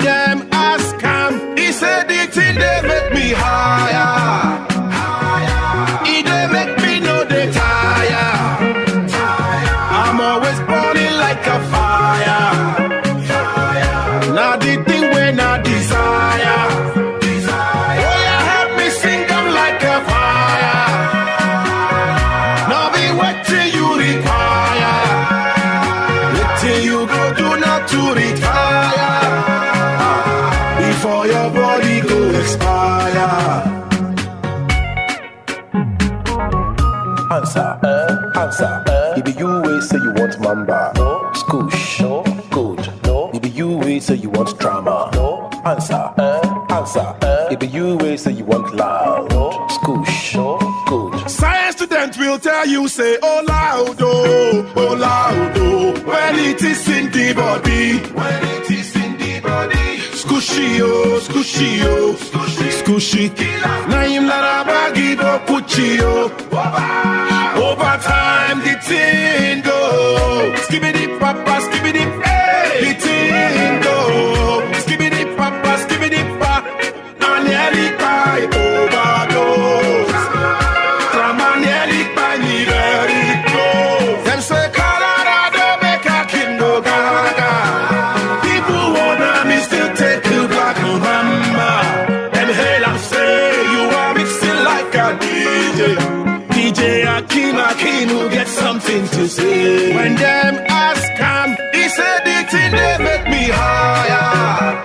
them ask him, he said the thing they make me higher. He they make me know they tire. I'm always burning like a fire. Now the thing when I desire. Oh yeah, help me sing them like a fire. Now be what till you require. What till you go do not to retire. Before your body go expire. Answer. Maybe you way say you want mamba. Scoosh. Good. Maybe you way say you want drama. Answer. Maybe you way say you want loud. Scoosh. Good. Science student will tell you say oh loud oh. When it is in the body. Scooshy Now him not a baggy but puchy Over time the thing go. Skibbity papa, skibbity hey. The thing go. Skibbity papa, skibbity pa. And nearly by overdose. Drama nearly by me very close. Them say Colorado make a king go gaga. People wanna me still take you black November. Them hell I'm say you are mixing like a DJ Akin get something to say. When them ask him, he said the thing they make me higher.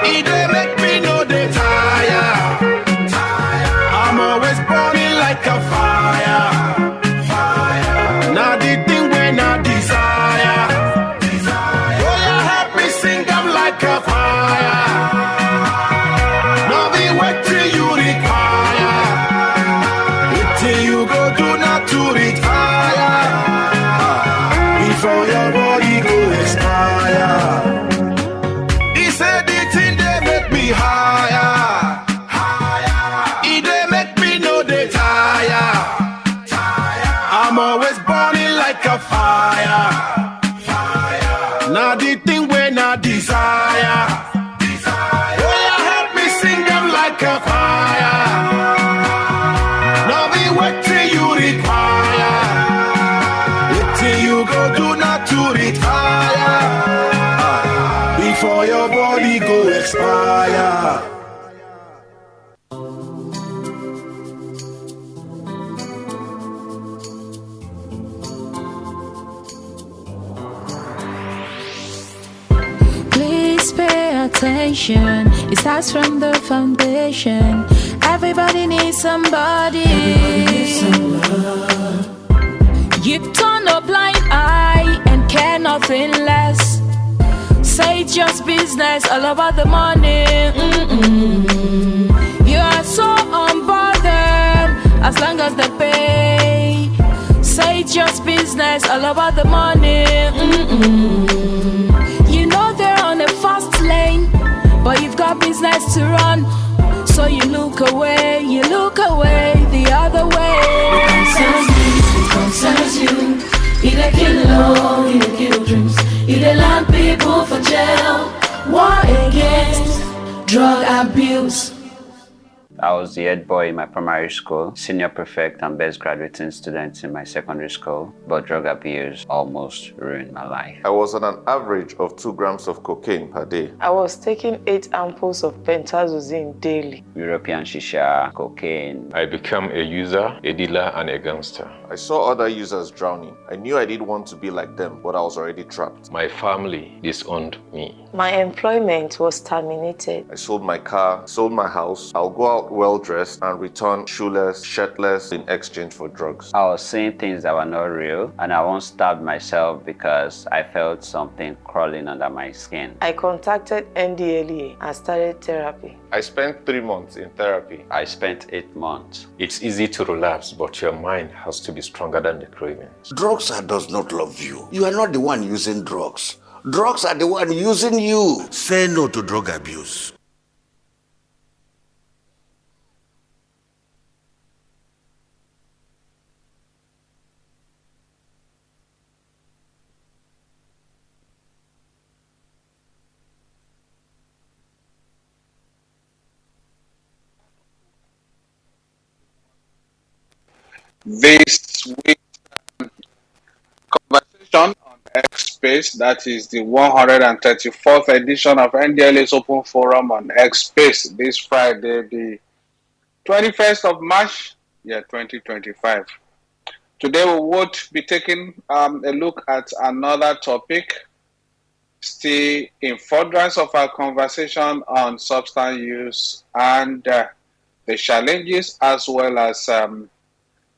He they make me know they tire. I'm always burning like a fire. Now the thing when I desire. Oh yeah, help me sing them like a fire. Now be what till you require. Till you go do not to retire. Before your body go expire. He said the thing they make me higher. He they make me know they tire. I'm always burning like a fire. Now the thing when I desire. Oh yeah, help me sing them like a fire. Now be what till you require. What till you go do not to retire. Before your body go expire. Please pay attention. It starts from the foundation. Everybody needs somebody. You turn a blind eye and care nothing less. Say it's just business, all about the money. You are so unbothered as long as they pay. Say it's just business, all about the money. You know they're on a fast lane, but you've got business to run. So you look away the other way. It concerns you. It kill love, it kill dreams. It land people for jail. War against drug abuse. I was the head boy in my primary school, senior prefect and best graduating student in my secondary school, but drug abuse almost ruined my life. I was on an average of 2 grams of cocaine per day. I was taking 8 ampoules of pentazosine daily. European shisha, cocaine. I became a user, a dealer, and a gangster. I saw other users drowning. I knew I didn't want to be like them, but I was already trapped. My family disowned me. My employment was terminated. I sold my car, sold my house. I'll go out well-dressed and return shoeless, shirtless in exchange for drugs. I was seeing things that were not real, and I once stabbed myself because I felt something crawling under my skin. I contacted NDLEA and started therapy. I spent 3 months in therapy. I spent 8 months. It's easy to relapse, but your mind has to be stronger than the cravings. Drugs does not love you. You are not the one using drugs. Drugs are the one using you. Say no to drug abuse. this week's conversation on Xspace. That is the 134th edition of NDLA's Open Forum on Xspace this Friday, the 21st of March, 2025. Today we would be taking a look at another topic, still in furtherance of our conversation on substance use and the challenges, as well as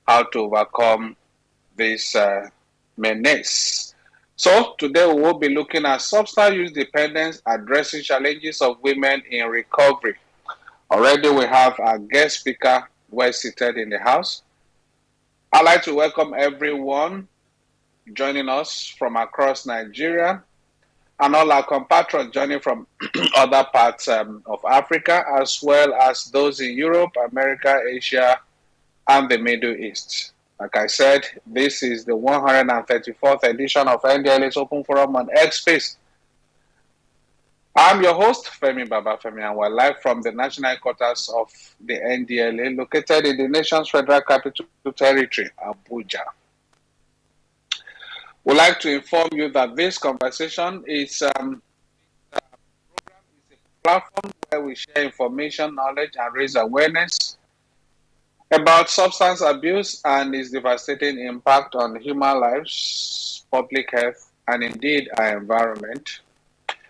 how to overcome this menace. So today we will be looking at substance use dependence, addressing challenges of women in recovery. Already we have our guest speaker well seated in the house. I'd like to welcome everyone joining us from across Nigeria and all our compatriots joining from other parts of Africa, as well as those in Europe, America, Asia, and the Middle East. Like I said, this is the 134th edition of NDLA's Open Forum on Xspace. I'm your host, Femi Babafemi, and we're live from the national headquarters of the NDLA, located in the nation's federal capital territory, Abuja. We'd like to inform you that this conversation is a platform where we share information, knowledge, and raise awareness about substance abuse and its devastating impact on human lives, public health, and indeed our environment.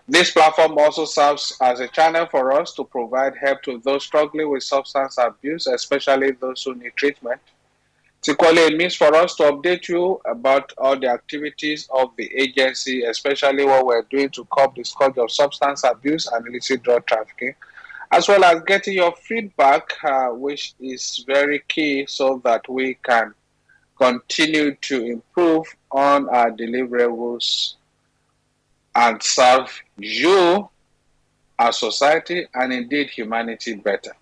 This platform also serves as a channel for us to provide help to those struggling with substance abuse, especially those who need treatment. It's equally a means for us to update you about all the activities of the agency, especially what we're doing to curb the scourge of substance abuse and illicit drug trafficking, as well as getting your feedback, which is very key so that we can continue to improve on our deliverables and serve you, our society, and indeed humanity better.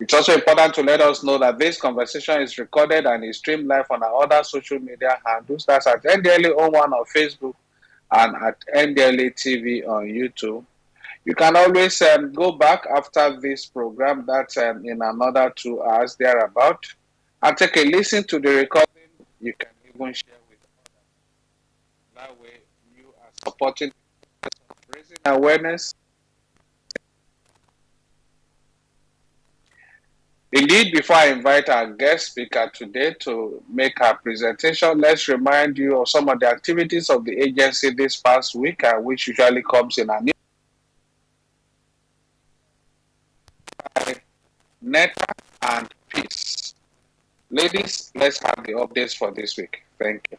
It's also important to let us know that this conversation is recorded and is streamed live on our other social media handles. That's at NDLA01 on Facebook and at NDLA TV on YouTube. You can always go back after this program, that's in another 2 hours thereabout, and take a listen to the recording. You can even share with others. That way, you are supporting raising awareness. Indeed, before I invite our guest speaker today to make her presentation, let's remind you of some of the activities of the agency this past week, which usually comes in a new Netta and Peace. Ladies, let's have the updates for this week. Thank you.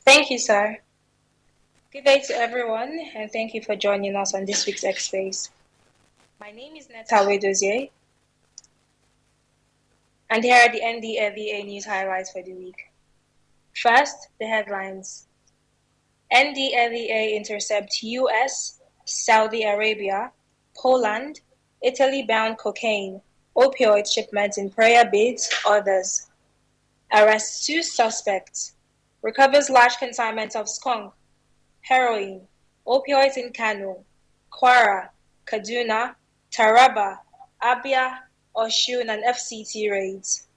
Thank you, sir. Good day to everyone, and thank you for joining us on this week's Xspace. My name is Netta Wedozie, and here are the NDLEA news highlights for the week. First, the headlines. NDLEA intercept US, Saudi Arabia, Poland, Italy-bound cocaine, opioid shipments in prayer bids, others. Arrests 2 suspects. Recovers large consignments of skunk, heroin, opioids in Kano, Kwara, Kaduna, Taraba, Abia, Oshun, and FCT raids.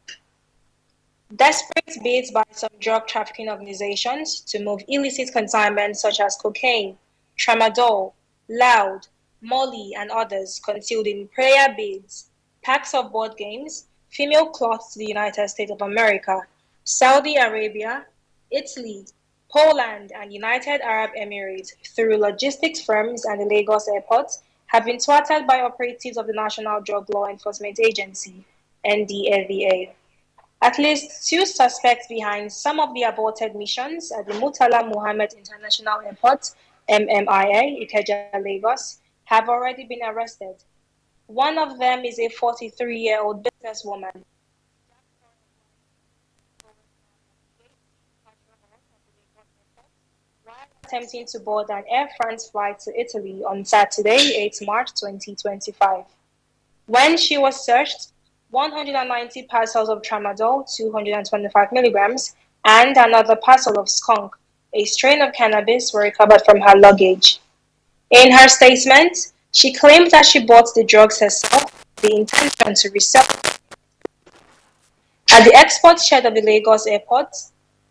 Desperate bids by some drug trafficking organizations to move illicit consignments such as cocaine, tramadol, loud, molly, and others concealed in prayer beads, packs of board games, female cloths to the United States of America, Saudi Arabia, Italy, Poland, and United Arab Emirates through logistics firms and the Lagos airport have been thwarted by operatives of the National Drug Law Enforcement Agency, NDLEA. At least 2 suspects behind some of the aborted missions at the Murtala Muhammed International Airport, MMIA, Ikeja, Lagos, have already been arrested. One of them is a 43-year-old businesswoman. While attempting to board an Air France flight to Italy on Saturday, 8 March 2025. When she was searched, 190 parcels of tramadol, 225 milligrams, and another parcel of skunk, a strain of cannabis, were recovered from her luggage. In her statement, she claimed that she bought the drugs herself with the intention to resell them. At the export shed of the Lagos airport,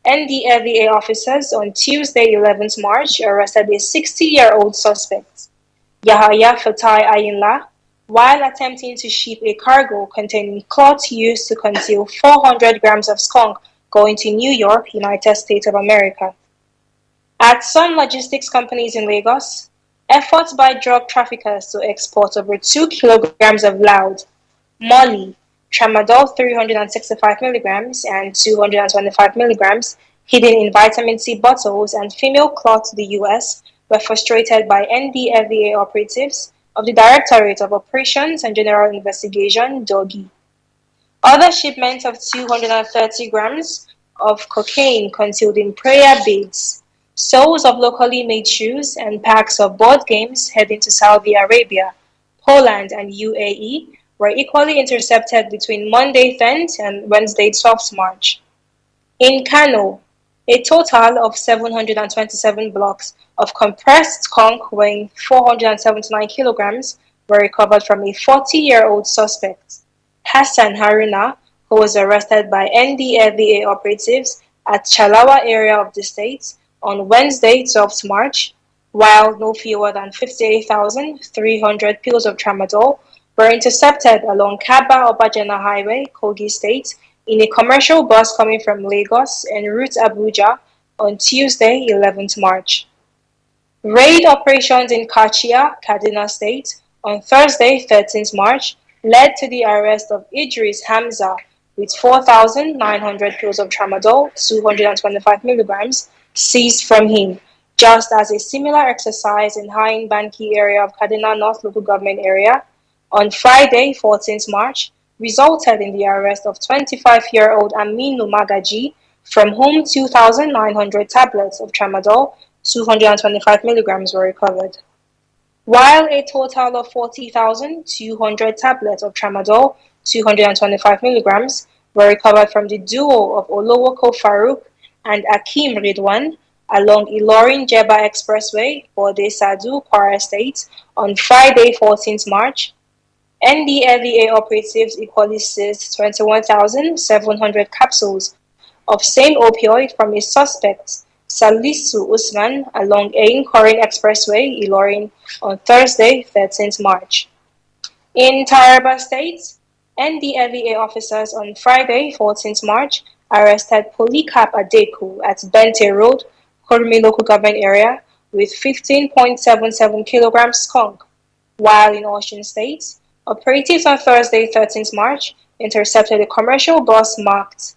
NDLEA officers on Tuesday, 11th March, arrested a 60-year-old suspect, Yahaya Fatai Ayinla, while attempting to ship a cargo containing cloth used to conceal 400 grams of skunk going to New York, United States of America. At some logistics companies in Lagos, efforts by drug traffickers to export over 2 kilograms of loud, molly, tramadol 365 milligrams and 225 milligrams hidden in vitamin C bottles and female cloth to the US were frustrated by NDLEA operatives of the Directorate of Operations and General Investigation, DOGI. Other shipments of 230 grams of cocaine concealed in prayer beads, soles of locally made shoes, and packs of board games heading to Saudi Arabia, Poland, and UAE were equally intercepted between Monday 10th and Wednesday 12th March. In Kano, a total of 727 blocks of compressed skunk weighing 479 kilograms were recovered from a 40-year-old suspect, Hassan Haruna, who was arrested by NDLEA operatives at Chalawa area of the state on Wednesday, 12th March, while no fewer than 58,300 pills of tramadol were intercepted along Kaba-Obajana Highway, Kogi State, in a commercial bus coming from Lagos en route Abuja on Tuesday, 11th March. Raid operations in Kachia, Kaduna State, on Thursday, 13th March, led to the arrest of Idris Hamza with 4,900 pills of tramadol, 225 milligrams, seized from him, just as a similar exercise in Hain Banki area of Kaduna North Local Government area on Friday, 14th March, resulted in the arrest of 25-year-old Aminu Magaji, from whom 2,900 tablets of tramadol, 225 milligrams were recovered. While a total of 40,200 tablets of tramadol, 225 milligrams, were recovered from the duo of Olowoko Farouk and Akim Ridwan along Ilorin-Jeba Expressway, Bode Sadu, Kwara State, on Friday, 14th March, NDLEA operatives equally seized 21,700 capsules of same opioid from a suspect, Salisu Usman, along Ain Korin Expressway, Ilorin, on Thursday, 13th March. In Taraba State, NDLEA officers on Friday, 14th March, arrested Polycarp Adeku at Bente Road, Kurmi Local Government Area, with 15.77 kilograms skunk, while in Osun State, operatives on Thursday, 13th March, intercepted a commercial bus marked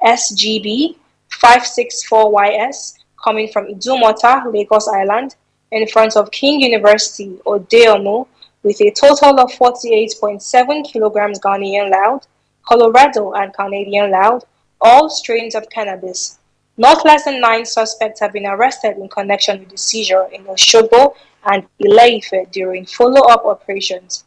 SGB 564YS coming from Idumota, Lagos Island, in front of King University, Odeomu, with a total of 48.7 kilograms Ghanaian loud, Colorado and Canadian loud, all strains of cannabis. Not less than 9 suspects have been arrested in connection with the seizure in Osogbo and Ile-Ife during follow-up operations.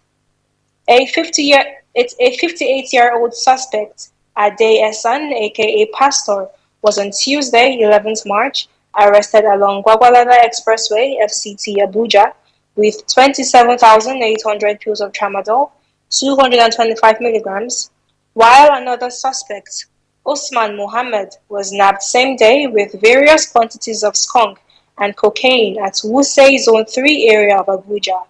A 58-year-old suspect, Ade Esan, aka Pastor, was on Tuesday, 11th March, arrested along Gwagwalada Expressway, FCT Abuja, with 27,800 pills of tramadol, 225 milligrams, while another suspect, Osman Mohammed, was nabbed same day with various quantities of skunk and cocaine at Wuse Zone 3 area of Abuja.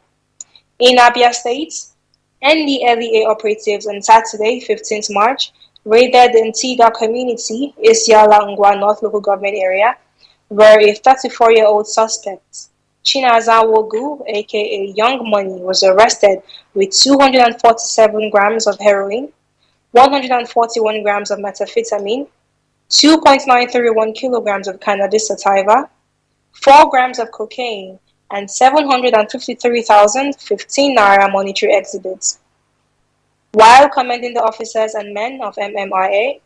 In Abia State, NDLEA operatives on Saturday, 15th March, raided the Ntiga community, Isiala Ngwa North Local Government Area, where a 34-year-old suspect, Chinaza Wogu, aka Young Money, was arrested with 247 grams of heroin, 141 grams of methamphetamine, 2.931 kilograms of cannabis sativa, 4 grams of cocaine, and 753,015 naira monetary exhibits. While commending the officers and men of MMIA,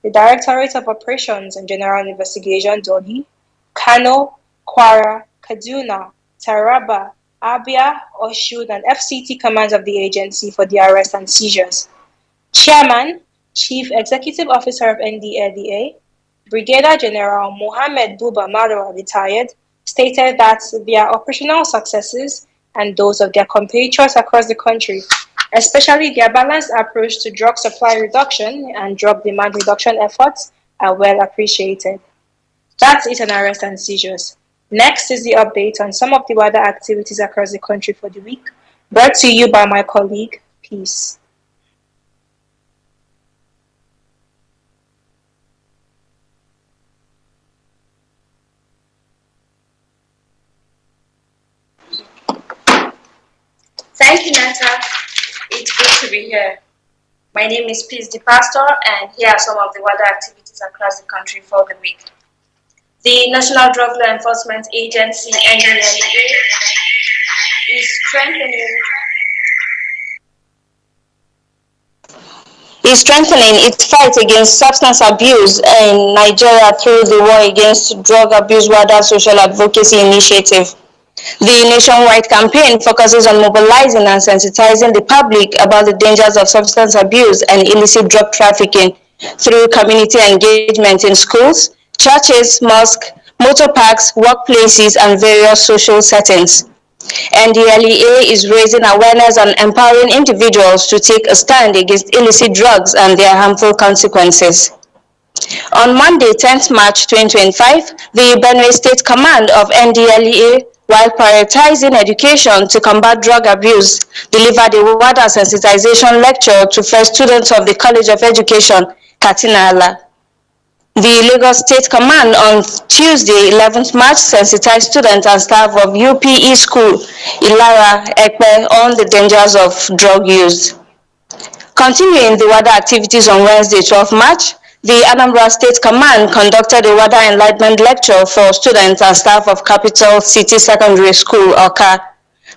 the Directorate of Operations and General Investigation, DOGI, Kano, Kwara, Kaduna, Taraba, Abia, Oshun, and FCT commands of the agency for the arrest and seizures. Chairman, Chief Executive Officer of NDLEA, Brigadier General Mohammed Buba Marwa, retired, stated that their operational successes and those of their compatriots across the country, especially their balanced approach to drug supply reduction and drug demand reduction efforts are well appreciated. That's it on arrest and seizures. Next is the update on some of the wider activities across the country for the week, brought to you by my colleague, Peace. Thank you, Nata. It's good to be here. My name is Peace the Pastor, and here are some of the wider activities across the country for the week. The National Drug Law Enforcement Agency, NDLEA, is strengthening its fight against substance abuse in Nigeria through the War Against Drug Abuse Wider Social Advocacy Initiative. The nationwide campaign focuses on mobilizing and sensitizing the public about the dangers of substance abuse and illicit drug trafficking through community engagement in schools, churches, mosques, motor parks, workplaces, and various social settings. NDLEA is raising awareness and empowering individuals to take a stand against illicit drugs and their harmful consequences. On Monday, 10th March 2025, the Benue State Command of NDLEA, while prioritizing education to combat drug abuse, delivered a wider sensitization lecture to first students of the College of Education, Katina Ala. The Lagos State Command on Tuesday, 11th March, sensitized students and staff of UPE School, Ilara, Ekpe, on the dangers of drug use. Continuing the wider activities on Wednesday, 12th March, the Anambra State Command conducted a wider enlightenment lecture for students and staff of Capital City Secondary School, Oka.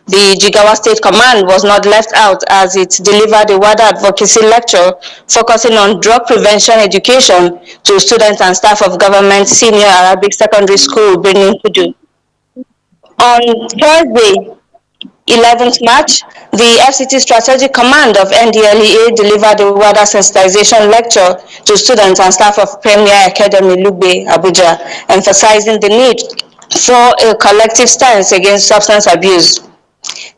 The Jigawa State Command was not left out as it delivered a wider advocacy lecture focusing on drug prevention education to students and staff of Government Senior Arabic Secondary School, Benin Kudu. On Thursday, 11th March, the FCT Strategic Command of NDLEA delivered a wider sensitization lecture to students and staff of Premier Academy Lugbe, Abuja, emphasizing the need for a collective stance against substance abuse.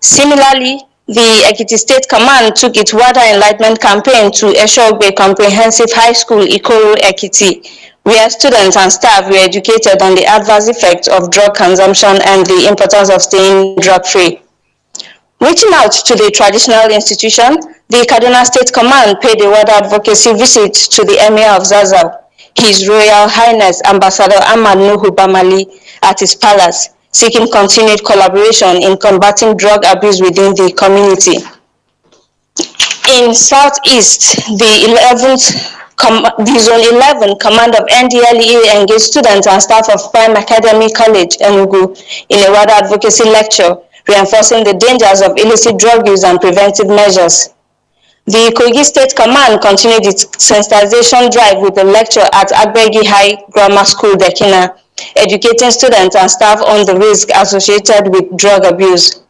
Similarly, the Ekiti State Command took its wider enlightenment campaign to Eshogbe Comprehensive High School, Ikoro, Ekiti, where students and staff were educated on the adverse effects of drug consumption and the importance of staying drug-free. Reaching out to the traditional institution, the Kaduna State Command paid a wider advocacy visit to the Emir of Zazzau, His Royal Highness Ambassador Ahmad Nuhu Bamali, at his palace, seeking continued collaboration in combating drug abuse within the community. In Southeast, the Zone 11 Command of NDLEA engaged students and staff of Prime Academy College, Enugu, in a wider advocacy lecture, reinforcing the dangers of illicit drug use and preventive measures. The Kogi State Command continued its sensitization drive with a lecture at Agbegi High Grammar School, Dekina, educating students and staff on the risk associated with drug abuse.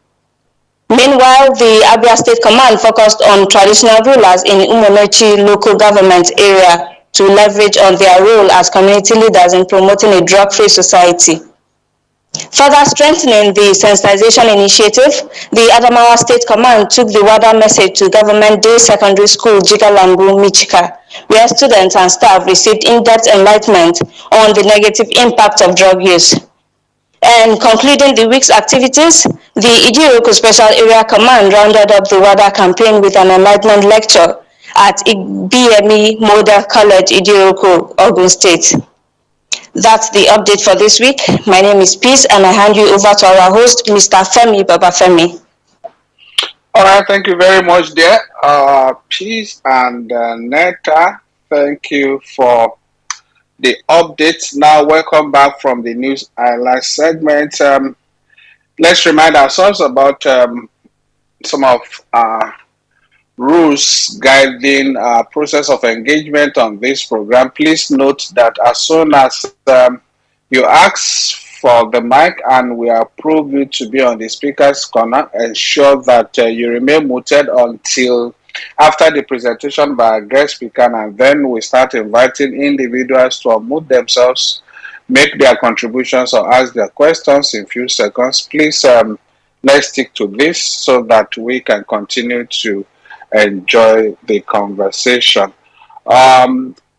Meanwhile, the Abia State Command focused on traditional rulers in Umomechi local government area to leverage on their role as community leaders in promoting a drug-free society. Further strengthening the sensitization initiative, the Adamawa State Command took the wider message to Government Day Secondary School, Jigalambu, Michika, where students and staff received in-depth enlightenment on the negative impact of drug use. And concluding the week's activities, the Idiroko Special Area Command rounded up the wider campaign with an enlightenment lecture at BME Model College, Idiroko, Ogun State. That's the update for this week. My name is Peace, and I hand you over to our host, Mr. Femi Babafemi. All right, thank you very much, dear. Peace and Neta, thank you for the updates. Now, welcome back from the news highlight segment. Let's remind ourselves about some of our rules guiding process of engagement on this program. Please note that as soon as you ask for the mic and we approve you to be on the speaker's corner, ensure that you remain muted until after the presentation by our guest speaker, and then we start inviting individuals to unmute themselves, make their contributions or ask their questions in few seconds. Please Let's stick to this so that we can continue to enjoy the conversation.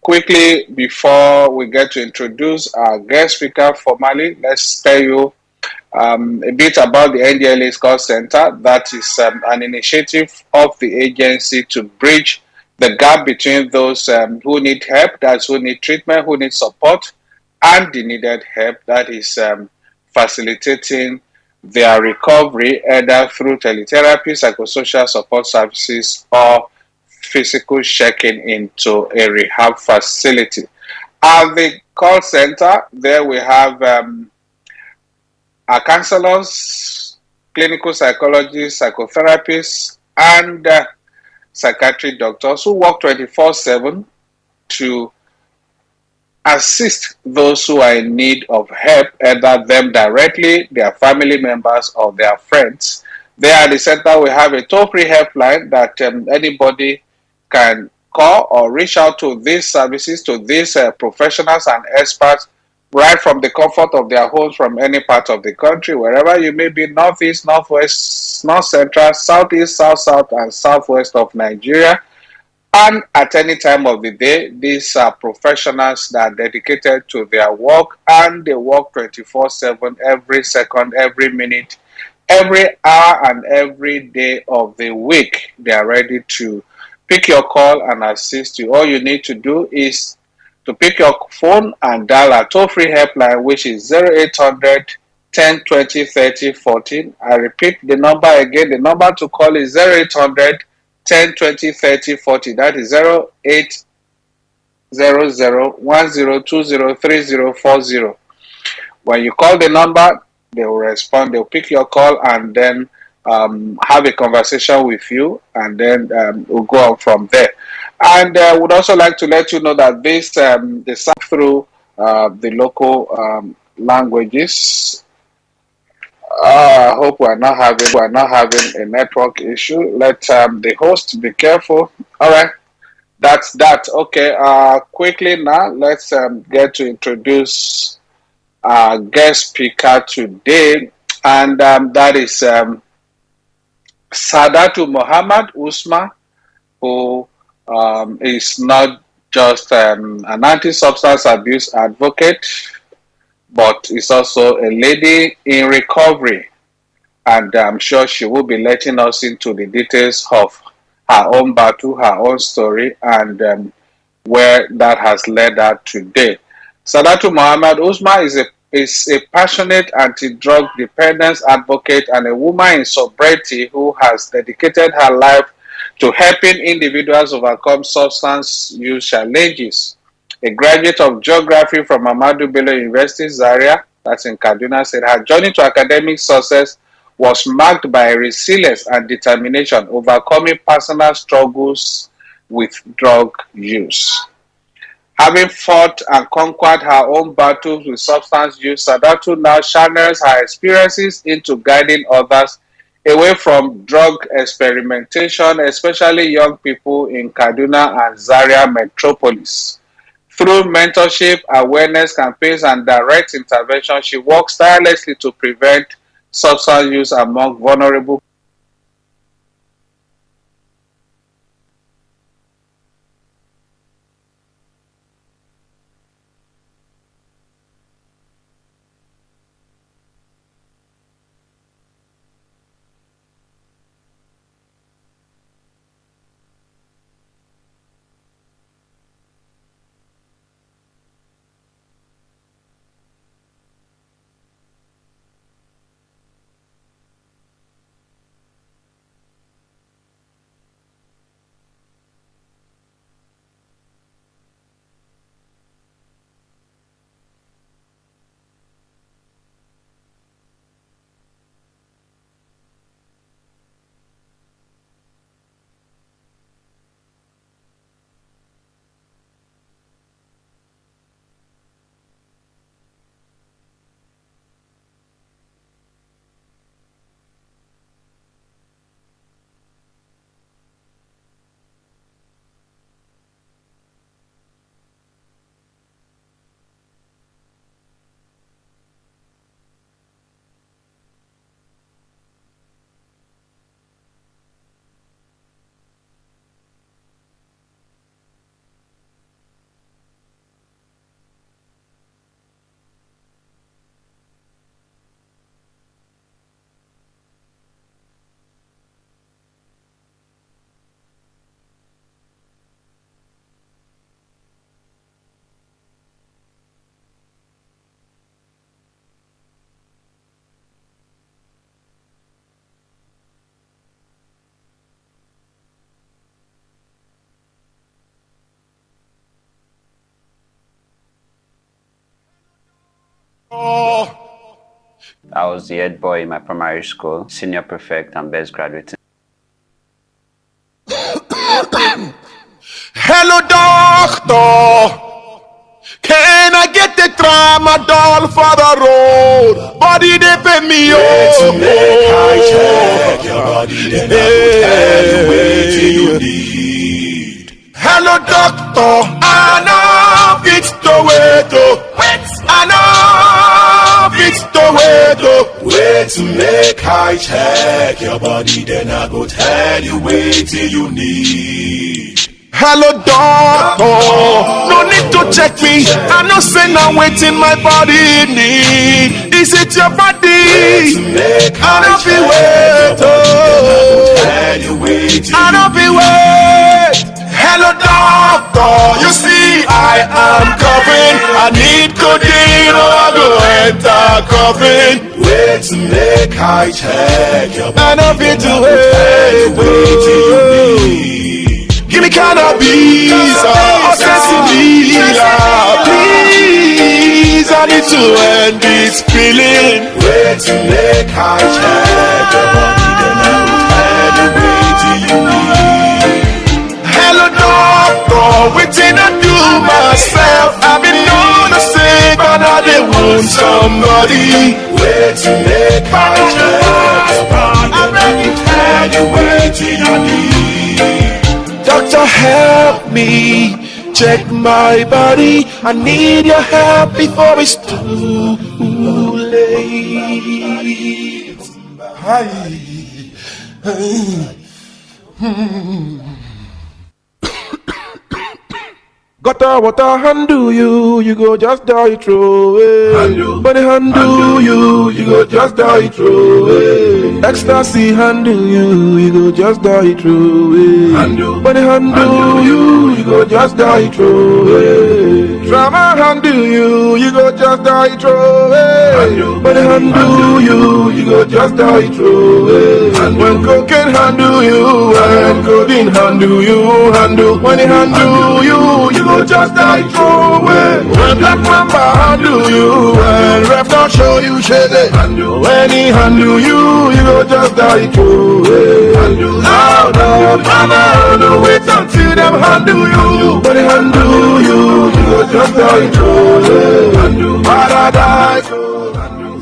Quickly, before we get to introduce our guest speaker formally, let's tell you a bit about the NDLA's call center. That is an initiative of the agency to bridge the gap between those who need help, that's who need treatment, who need support, and the needed help, that is facilitating their recovery either through teletherapy, psychosocial support services, or physical checking into a rehab facility. At the call center, there we have our counselors, clinical psychologists, psychotherapists, and psychiatric doctors who work 24/7 to assist those who are in need of help, either them directly, their family members, or their friends. There at the center, we have a toll-free helpline that anybody can call or reach out to these services, to these professionals and experts, right from the comfort of their homes from any part of the country, wherever you may be, northeast, northwest, north central, southeast, south, and southwest of Nigeria. And at any time of the day, these are professionals that are dedicated to their work, and they work 24/7, every second, every minute, every hour, and every day of the week. They are ready to pick your call and assist you. All you need to do is to pick your phone and dial a toll-free helpline, which is 0800 10 20 30 14. I repeat the number again. The number to call is 0800 10 20 30 40. That is 0800 1020 3040. When you call the number, they will respond. They'll pick your call and then have a conversation with you, and then we'll go on from there. And would also like to let you know that this is through the local languages. I hope we're not having a network issue. Let the host be careful. All right, that's that. Okay. Quickly now, let's get to introduce our guest speaker today, and that is Sadatu Muhammad Usman, who is not just an anti-substance abuse advocate, but is also a lady in recovery. And I'm sure she will be letting us into the details of her own battle, her own story, and where that has led her today. Sadatu Muhammad Usman is a passionate anti-drug dependence advocate and a woman in sobriety who has dedicated her life to helping individuals overcome substance use challenges. A graduate of geography from Ahmadu Bello University, Zaria, that's in Kaduna State, her journey to academic success was marked by resilience and determination, overcoming personal struggles with drug use. Having fought and conquered her own battles with substance use, Sadatu now channels her experiences into guiding others away from drug experimentation, especially young people in Kaduna and Zaria metropolis. Through mentorship, awareness campaigns, and direct intervention, she works tirelessly to prevent substance use among vulnerable I was the head boy in my primary school, senior prefect, and best graduate. Hello, doctor. Can I get the tramadol for the road? Body they pay me Make I check your body, then I will tell you what you need. Hello, doctor. I know it's the way to wait. I know it's the way to wait to make I check your body, then I go tell you what you need. Hello, doctor. No need to check me. I know say now waiting my body need. Is it your body? I don't be wait. I don't be wait. Hello, doctor. You see I am coughing. I need codeine or I go enter coughing. Wait to make I check your body. I don't be too wait. Give me cannabis, or sensibilia, please. I need to end this feeling. Wait to make I check your body, then I will tell you what you need. Hello, doctor, waiting I do myself. I've been known to say, but I didn't want somebody. Wait to make I check your body, then I will tell you what you need. Doctor, help me check my body. I need your help before it's too late. Hi. Gutter water handle you go just die throw away. Money handle you go just die throw away. Ecstasy handle you go just die throw away. Money handle you go just die throw away. Drama handle you go just die throw away. Money handle you go just die throw away. When cocaine handle you and codeine handle you, money handle you go just die throw away. When black mamba handle you and rap not show you shade. When he handle you go just die throw away. Oh no, mama, no wait until them handle you. When he handle you go just die throw away. Paradise,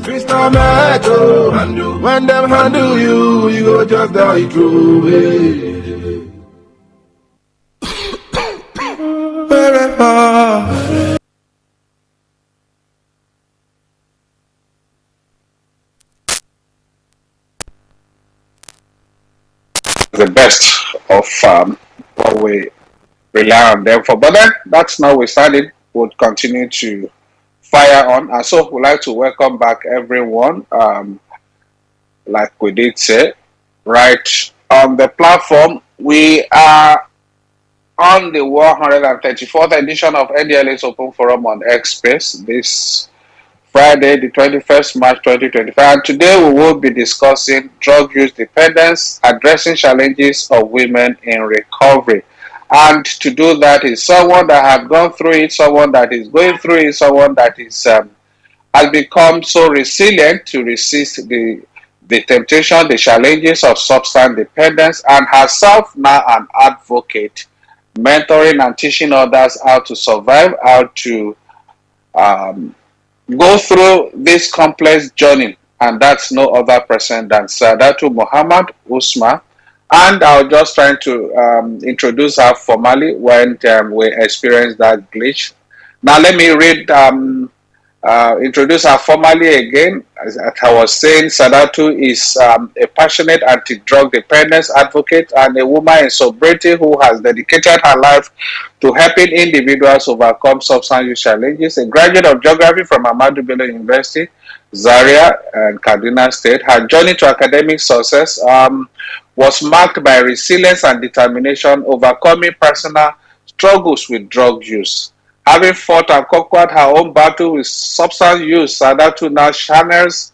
Crystal Metal. When them handle you go just die throw away. Wherever. The best of what we rely on them for. But then that's not we started. We'll continue to fire on. And so we'd like to welcome back everyone. Like we did say, right on the platform, we are on the 134th edition of NDLA's Open Forum on Xspace this Friday, the 21st March 2025. And today we will be discussing drug use dependence, addressing challenges of women in recovery. And to do that is someone that has gone through it, someone that is going through it, someone that is has become so resilient to resist the temptation, the challenges of substance dependence, and herself now an advocate, mentoring and teaching others how to survive, how to go through this complex journey. And that's no other person than Sadatu Muhammad Usman. And I was just trying to introduce her formally when we experienced that glitch. Now let me introduce her formally again. As I was saying, Sadatu is a passionate anti-drug dependence advocate and a woman in sobriety who has dedicated her life to helping individuals overcome substance use challenges. A graduate of geography from Ahmadu Bello University, Zaria and Kaduna State. Her journey to academic success was marked by resilience and determination, overcoming personal struggles with drug use. Having fought and conquered her own battle with substance use, Sadatu now channels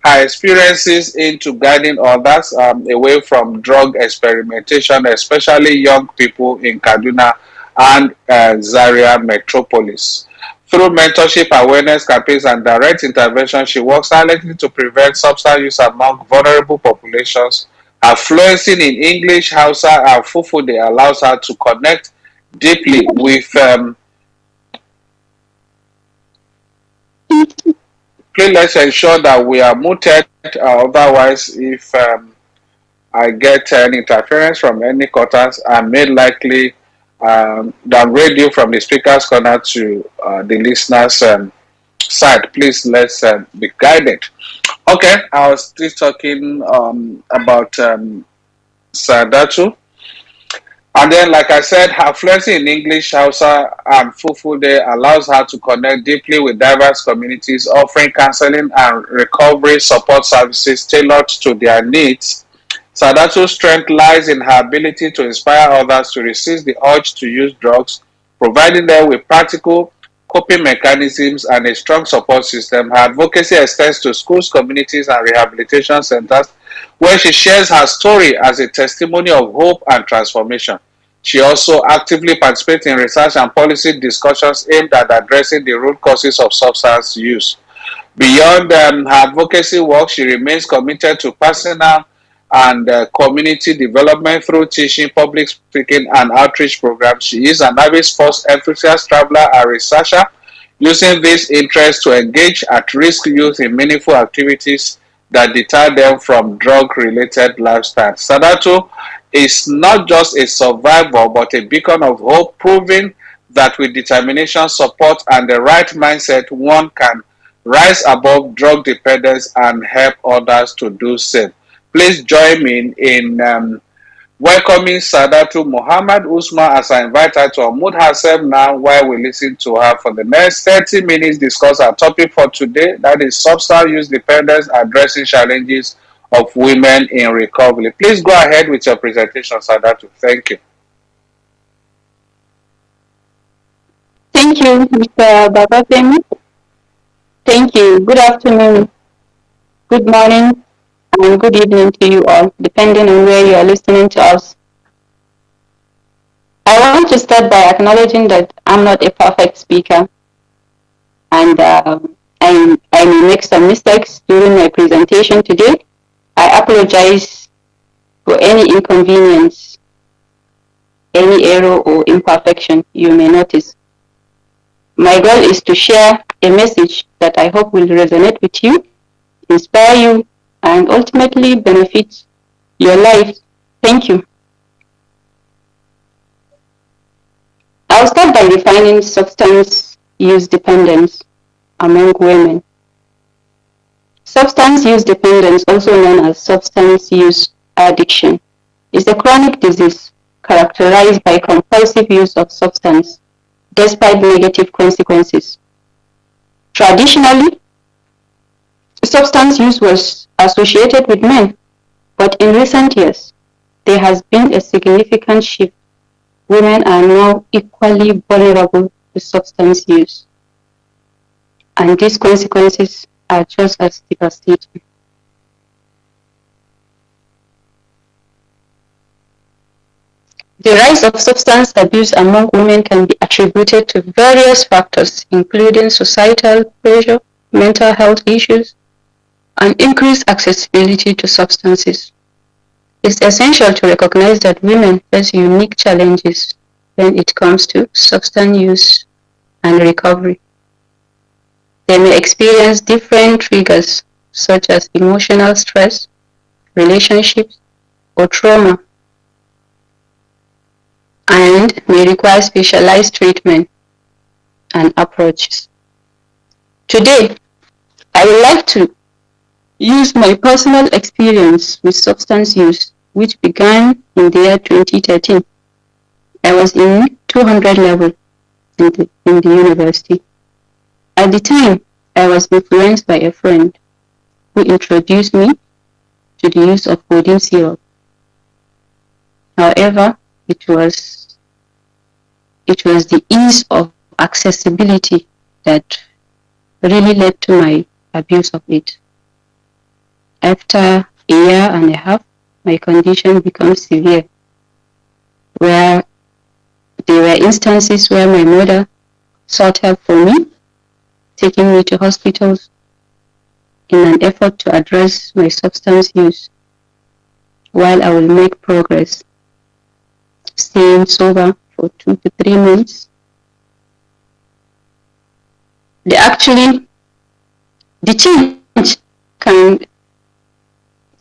her experiences into guiding others away from drug experimentation, especially young people in Kaduna and Zaria metropolis. Through mentorship, awareness campaigns, and direct intervention, she works silently to prevent substance use among vulnerable populations. Her fluency in English, Hausa, and Fufude allows her to connect deeply with. Please let's ensure that we are muted. Otherwise, if I get any interference from any quarters, I'm made likely downgrade you from the speaker's corner to the listener's side. Please let's be guided. Okay, I was still talking about Sadatu. And then, like I said, her fluency in English, Hausa, and Fufude allows her to connect deeply with diverse communities, offering counseling and recovery support services tailored to their needs. Sadatu's strength lies in her ability to inspire others to resist the urge to use drugs, providing them with practical coping mechanisms and a strong support system. Her advocacy extends to schools, communities, and rehabilitation centers, where she shares her story as a testimony of hope and transformation. She also actively participates in research and policy discussions aimed at addressing the root causes of substance use. Beyond her advocacy work, she remains committed to personal and community development through teaching, public speaking, and outreach programs. She is an avid sports enthusiast, traveler, and researcher, using this interest to engage at-risk youth in meaningful activities that deter them from drug-related lifestyles. Sadatu is not just a survivor, but a beacon of hope, proving that with determination, support, and the right mindset, one can rise above drug dependence and help others to do same. Please join me in welcoming Sadatu Muhammad Usman as I invite her to unmute herself now while we listen to her for the next 30 minutes, discuss our topic for today, that is substance use dependence, addressing challenges of women in recovery. Please go ahead with your presentation, Sadatu. Thank you. Thank you, Mr. Babafemi. Thank you. Good afternoon, good morning, and good evening to you all, depending on where you are listening to us. I want to start by acknowledging that I'm not a perfect speaker, and I may make some mistakes during my presentation today. I apologize for any inconvenience, any error or imperfection you may notice. My goal is to share a message that I hope will resonate with you, inspire you, and ultimately benefit your life. Thank you. I'll start by defining substance use dependence among women. Substance use dependence, also known as substance use addiction, is a chronic disease characterized by compulsive use of substance despite negative consequences. Traditionally, substance use was associated with men, but in recent years, there has been a significant shift. Women are now equally vulnerable to substance use, and these consequences are just as devastating. The rise of substance abuse among women can be attributed to various factors, including societal pressure, mental health issues, and increased accessibility to substances. It's essential to recognize that women face unique challenges when it comes to substance use and recovery. They may experience different triggers such as emotional stress, relationships, or trauma, and may require specialized treatment and approaches. Today, I would like to use my personal experience with substance use, which began in the year 2013. I was in 200 level in the university. At the time, I was influenced by a friend who introduced me to the use of codeine syrup. However, it was the ease of accessibility that really led to my abuse of it. After a year and a half, my condition became severe, where there were instances where my mother sought help for me taking me to hospitals in an effort to address my substance use, while I will make progress, staying sober for 2 to 3 months. The change can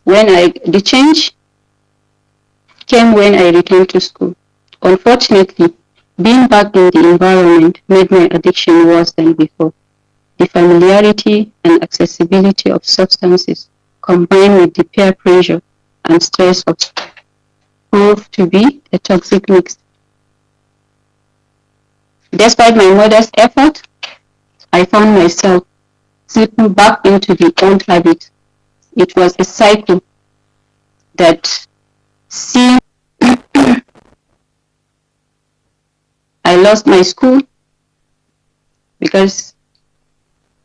the change came when I returned to school. Unfortunately, being back in the environment made my addiction worse than before. The familiarity and accessibility of substances, combined with the peer pressure and stress of proved to be a toxic mix. Despite my mother's effort, I found myself slipping back into the old habit. It was a cycle that seemed I lost my school because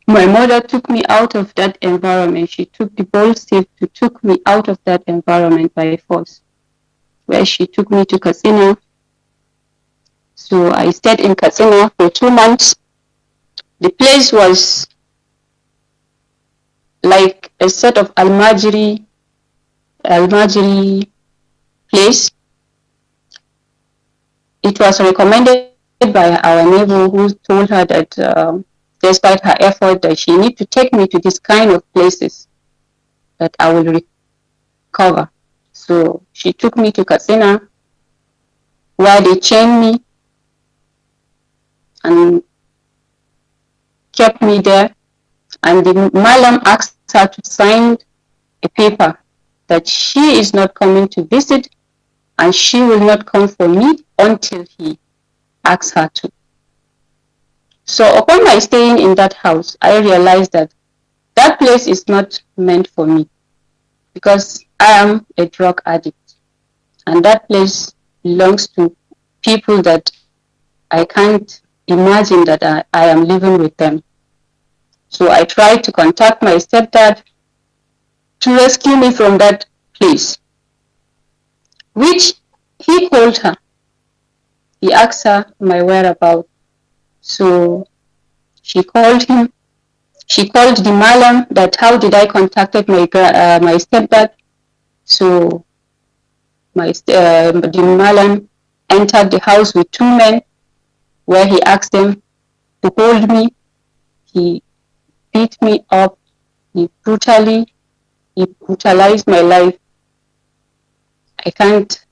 my mother took me out of that environment. She took the bold step to took me out of that environment by force, where she took me to Katsina. So I stayed in Katsina for 2 months. The place was like a sort of almajiri place. It was recommended by our neighbor who told her that despite her effort that she need to take me to this kind of places that I will recover. So she took me to Katsina where they chained me and kept me there, and the Malam asked her to sign a paper that she is not coming to visit and she will not come for me until he asks her to. So upon my staying in that house, I realized that that place is not meant for me because I am a drug addict, and that place belongs to people that I can't imagine that I am living with them. So I tried to contact my stepdad to rescue me from that place, which he called her. He asked her my whereabouts. So she called him. She called the Malam that how did I contacted my stepdad. So the Malam entered the house with 2 men, where he asked them to hold me. He beat me up. He brutalized my life. I can't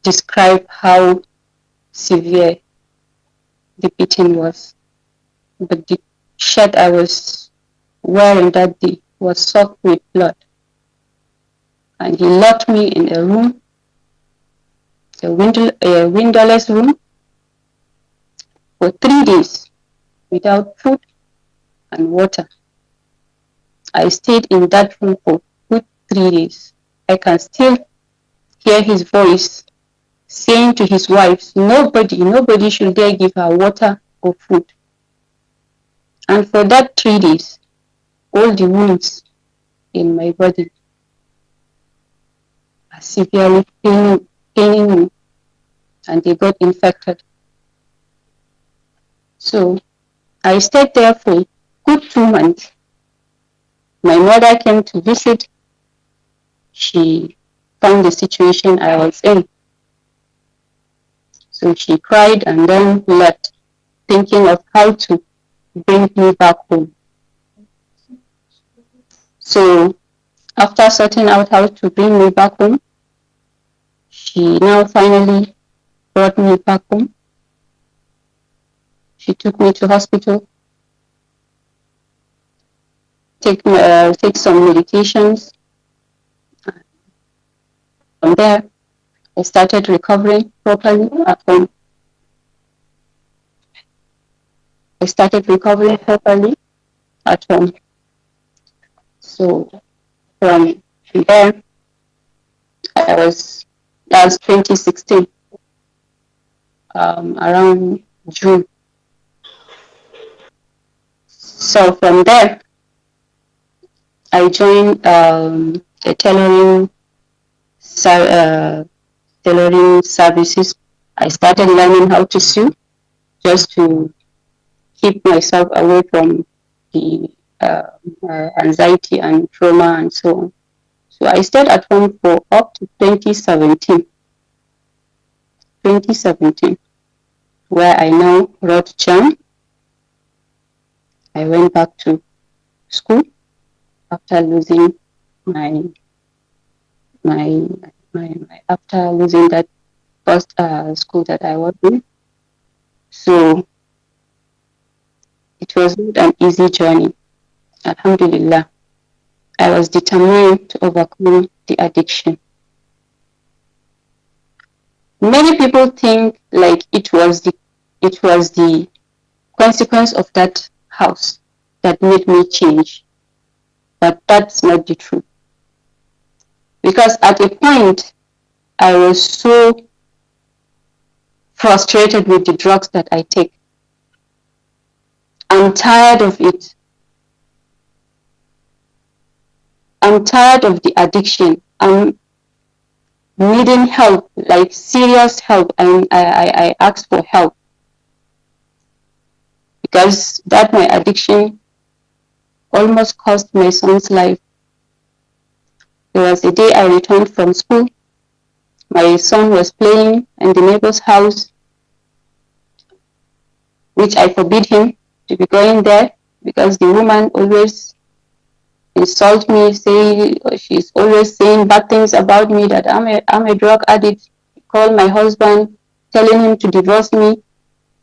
describe how severe the beating was, but the shirt I was wearing that day was soaked with blood. And he locked me in a room, a windowless room, for 3 days without food and water. I stayed in that room for good 3 days. I can still hear his voice saying to his wives, nobody should dare give her water or food. And for that 3 days, all the wounds in my body are severely paining me, and they got infected. So I stayed there for good 2 months. My mother came to visit. She found the situation I was in. So she cried and then left, thinking of how to bring me back home. So after sorting out how to bring me back home, she now finally brought me back home. She took me to hospital, take some medications. From there, I started recovering properly at home. So from there, that's 2016, around June. So from there, I joined a tailoring services. I started learning how to sew just to keep myself away from the anxiety and trauma and so on. So I stayed at home for up to 2017. 2017, where I now wrote jam. I went back to school after losing my after losing that first school that I was in. So it was not an easy journey. Alhamdulillah, I was determined to overcome the addiction. Many people think like it was the consequence of that house that made me change, but that's not the truth. Because at a point, I was so frustrated with the drugs that I take. I'm tired of it. I'm tired of the addiction. I'm needing help, like serious help, and I asked for help because that my addiction almost cost my son's life. There was a day I returned from school. My son was playing in the neighbor's house, which I forbid him to be going there because the woman always insult me, she's always saying bad things about me, that I'm a drug addict. Call my husband, telling him to divorce me,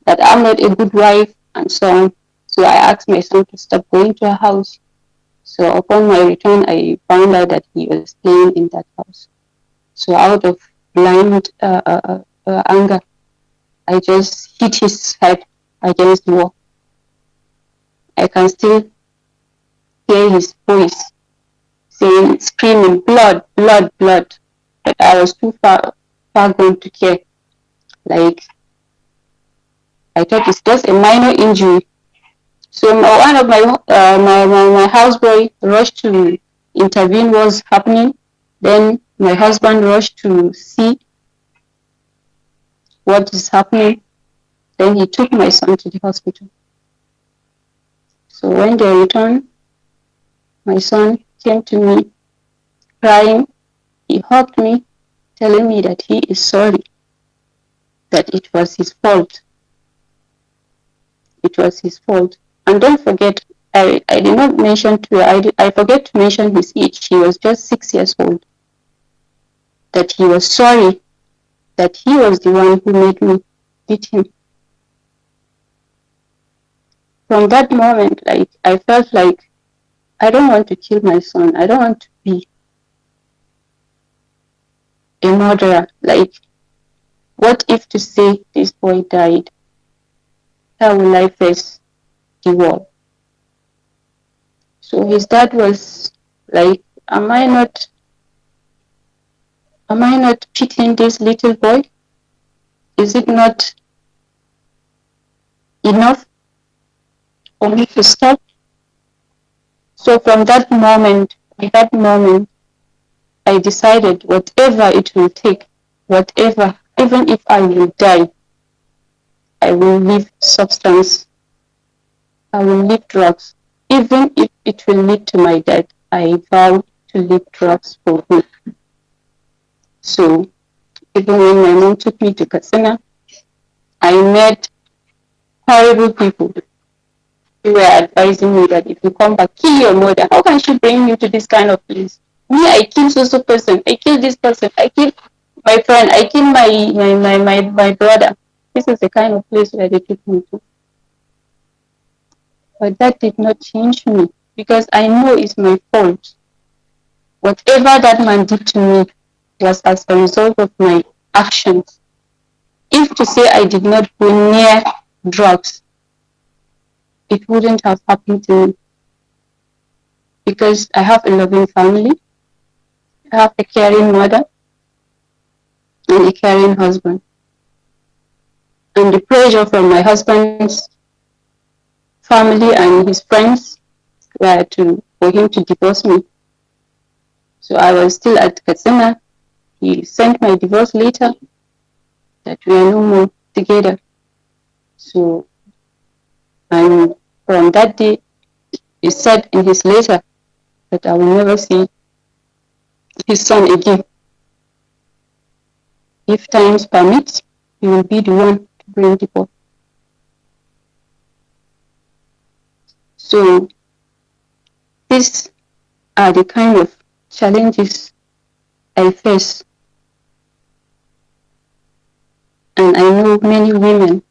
that I'm not a good wife, and so on. So I asked my son to stop going to her house. So upon my return, I found out that he was playing in that house. So out of blind anger, I just hit his head against the wall. I can still hear his voice saying, screaming, blood, blood, blood. But I was too far gone to care. Like, I thought it's just a minor injury. So one of my houseboy rushed to intervene what's happening. Then my husband rushed to see what is happening. Then he took my son to the hospital. So when they returned, my son came to me crying. He hugged me, telling me that he is sorry, that it was his fault. It was his fault. And don't forget, I did not mention to you, I forget to mention his age. He was just 6 years old. That he was sorry, that he was the one who made me beat him. From that moment, like, I felt like I don't want to kill my son. I don't want to be a murderer. Like, what if to say this boy died? How will I face the world? So his dad was like, am I not pitying this little boy? Is it not enough for me to stop? So from that moment, I decided whatever it will take, whatever, even if I will die, I will leave substance, I will leave drugs. Even if it will lead to my death, I vow to leave drugs for good. So even when my mom took me to Katsina, I met horrible people who were advising me that if you come back, kill your mother. How can she bring you to this kind of place? Me, I kill so person, I kill this person, I kill my friend, I kill my brother. This is the kind of place where they took me to. But that did not change me because I know it's my fault. Whatever that man did to me was as a result of my actions. If to say I did not go near drugs, it wouldn't have happened to me. Because I have a loving family, I have a caring mother, and a caring husband. And the pressure from my husband's family and his friends were for him to divorce me. So I was still at Katsina. He sent my divorce letter that we are no more together. So, and from that day, He said in his letter that I will never see his son again. If times permits, he will be the one to bring the boy. So these are the kind of challenges I face. And I know many women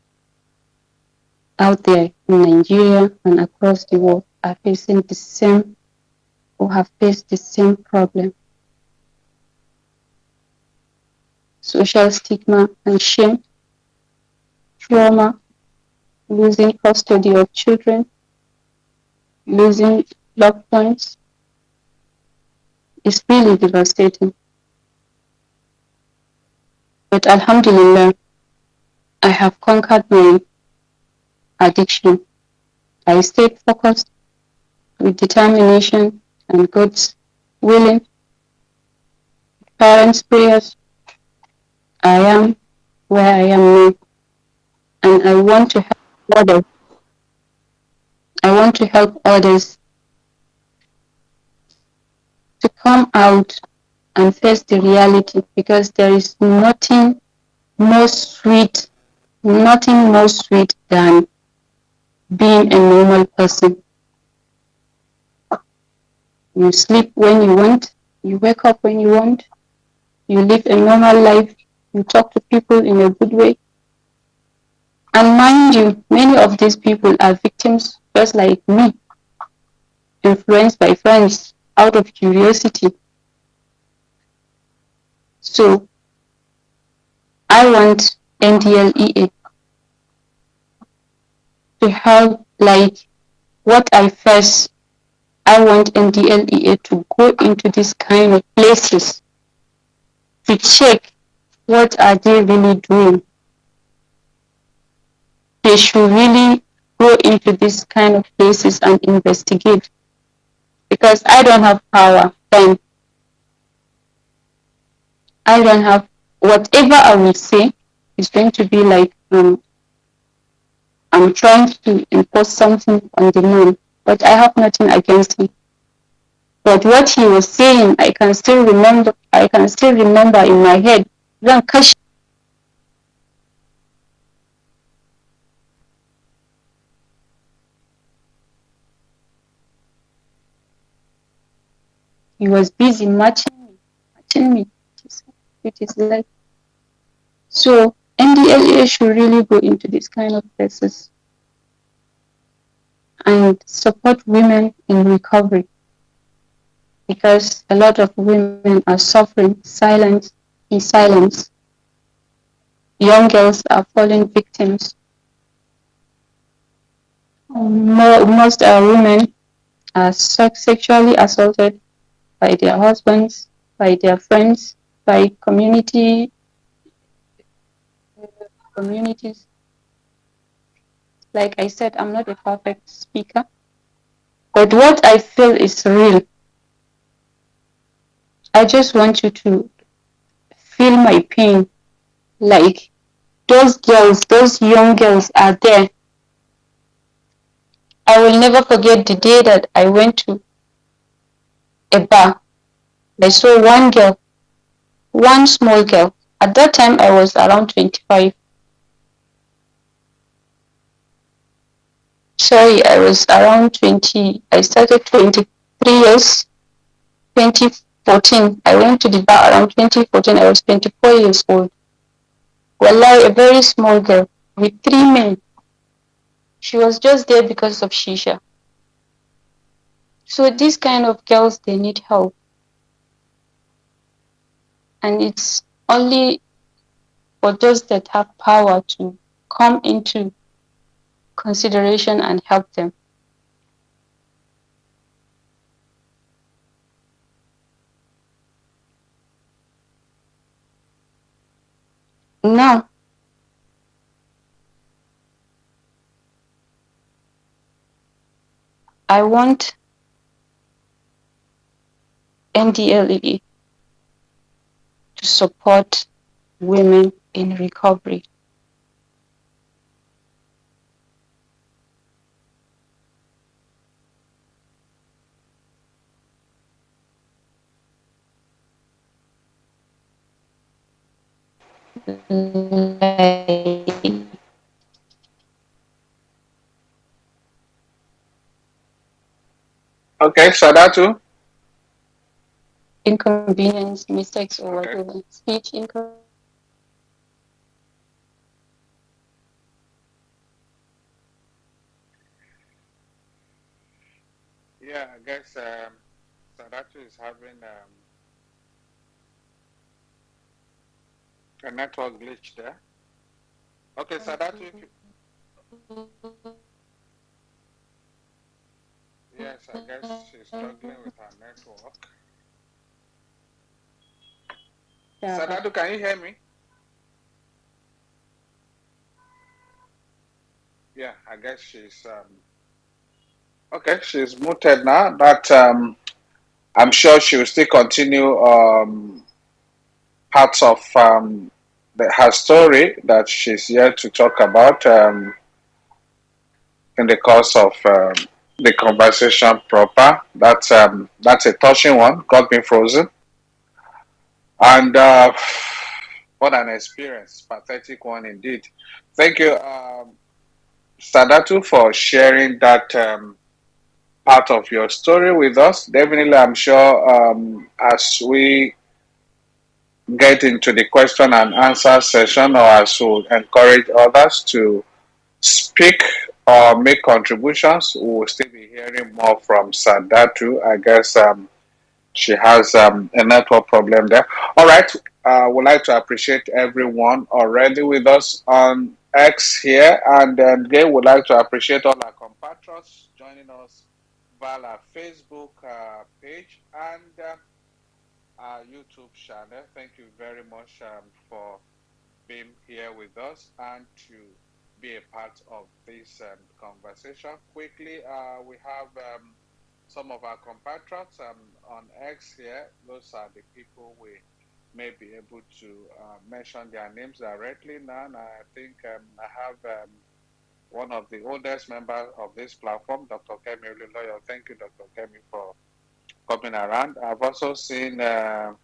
out there in Nigeria and across the world are facing the same or have faced the same problem. Social stigma and shame, trauma, losing custody of children, losing loved ones is really devastating. But Alhamdulillah, I have conquered my addiction. I stayed focused with determination and God's willing, parents' prayers. I am where I am now, and I want to help others. I want to help others to come out and face the reality, because there is nothing more sweet than being a normal person. You sleep when you want, you wake up when you want, you live a normal life, you talk to people in a good way. And mind you, many of these people are victims just like me, influenced by friends out of curiosity. So I want NDLEA to help, like what I face. I want NDLEA to go into these kind of places to check what are they really doing. They should really go into these kind of places and investigate, because I don't have power then. I don't have, whatever I will say is going to be like I'm trying to impose something on the man, but I have nothing against him. But what he was saying, I can still remember in my head. He was busy matching me with his life. So NDLA should really go into this kind of places and support women in recovery, because a lot of women are suffering in silence. Young girls are falling victims. Most women are sexually assaulted by their husbands, by their friends, by communities. Like I said, I'm not a perfect speaker, but what I feel is real. I just want you to feel my pain. Like those young girls are there. I will never forget the day that I went to a bar. I saw one small girl. At that time, I was around 25. Sorry, I was around 20. I started 23 years, 2014. I went to the bar around 2014. I was 24 years old. Wallahi, a very small girl with 3 men. She was just there because of shisha. So these kind of girls, they need help. And it's only for those that have power to come into consideration and help them. Now, I want NDLEA to support women in recovery. Okay, Sadatu. inconvenience, mistakes, or Okay. whatever. Speech inconvenience. Yeah, I guess Sadatu is having a network glitch there. Okay, Sadatu, if you, yes, I guess she's struggling with her network. Sadatu, can you hear me? Yeah, I guess she's okay. She's muted now. But I'm sure she will still continue parts of her story that she's here to talk about in the course of the conversation proper. That's a touching one. Got me frozen, and what an experience! Pathetic one indeed. Thank you, Sadatu, for sharing that part of your story with us. Definitely, I'm sure as we get into the question and answer session, or as we encourage others to speak or make contributions, we will still be hearing more from Sadatu. I guess she has a network problem there. All right. Would like to appreciate everyone already with us on X here. And again, would like to appreciate all our compatriots joining us via our Facebook page and our YouTube channel. Thank you very much for being here with us and to be a part of this conversation. Quickly, we have some of our compatriots on X here. Those are the people we may be able to mention their names directly now. And I think I have one of the oldest members of this platform, Dr. Kemi Oluloyo. Thank you, Dr. Kemi, for coming around. I've also seen, well,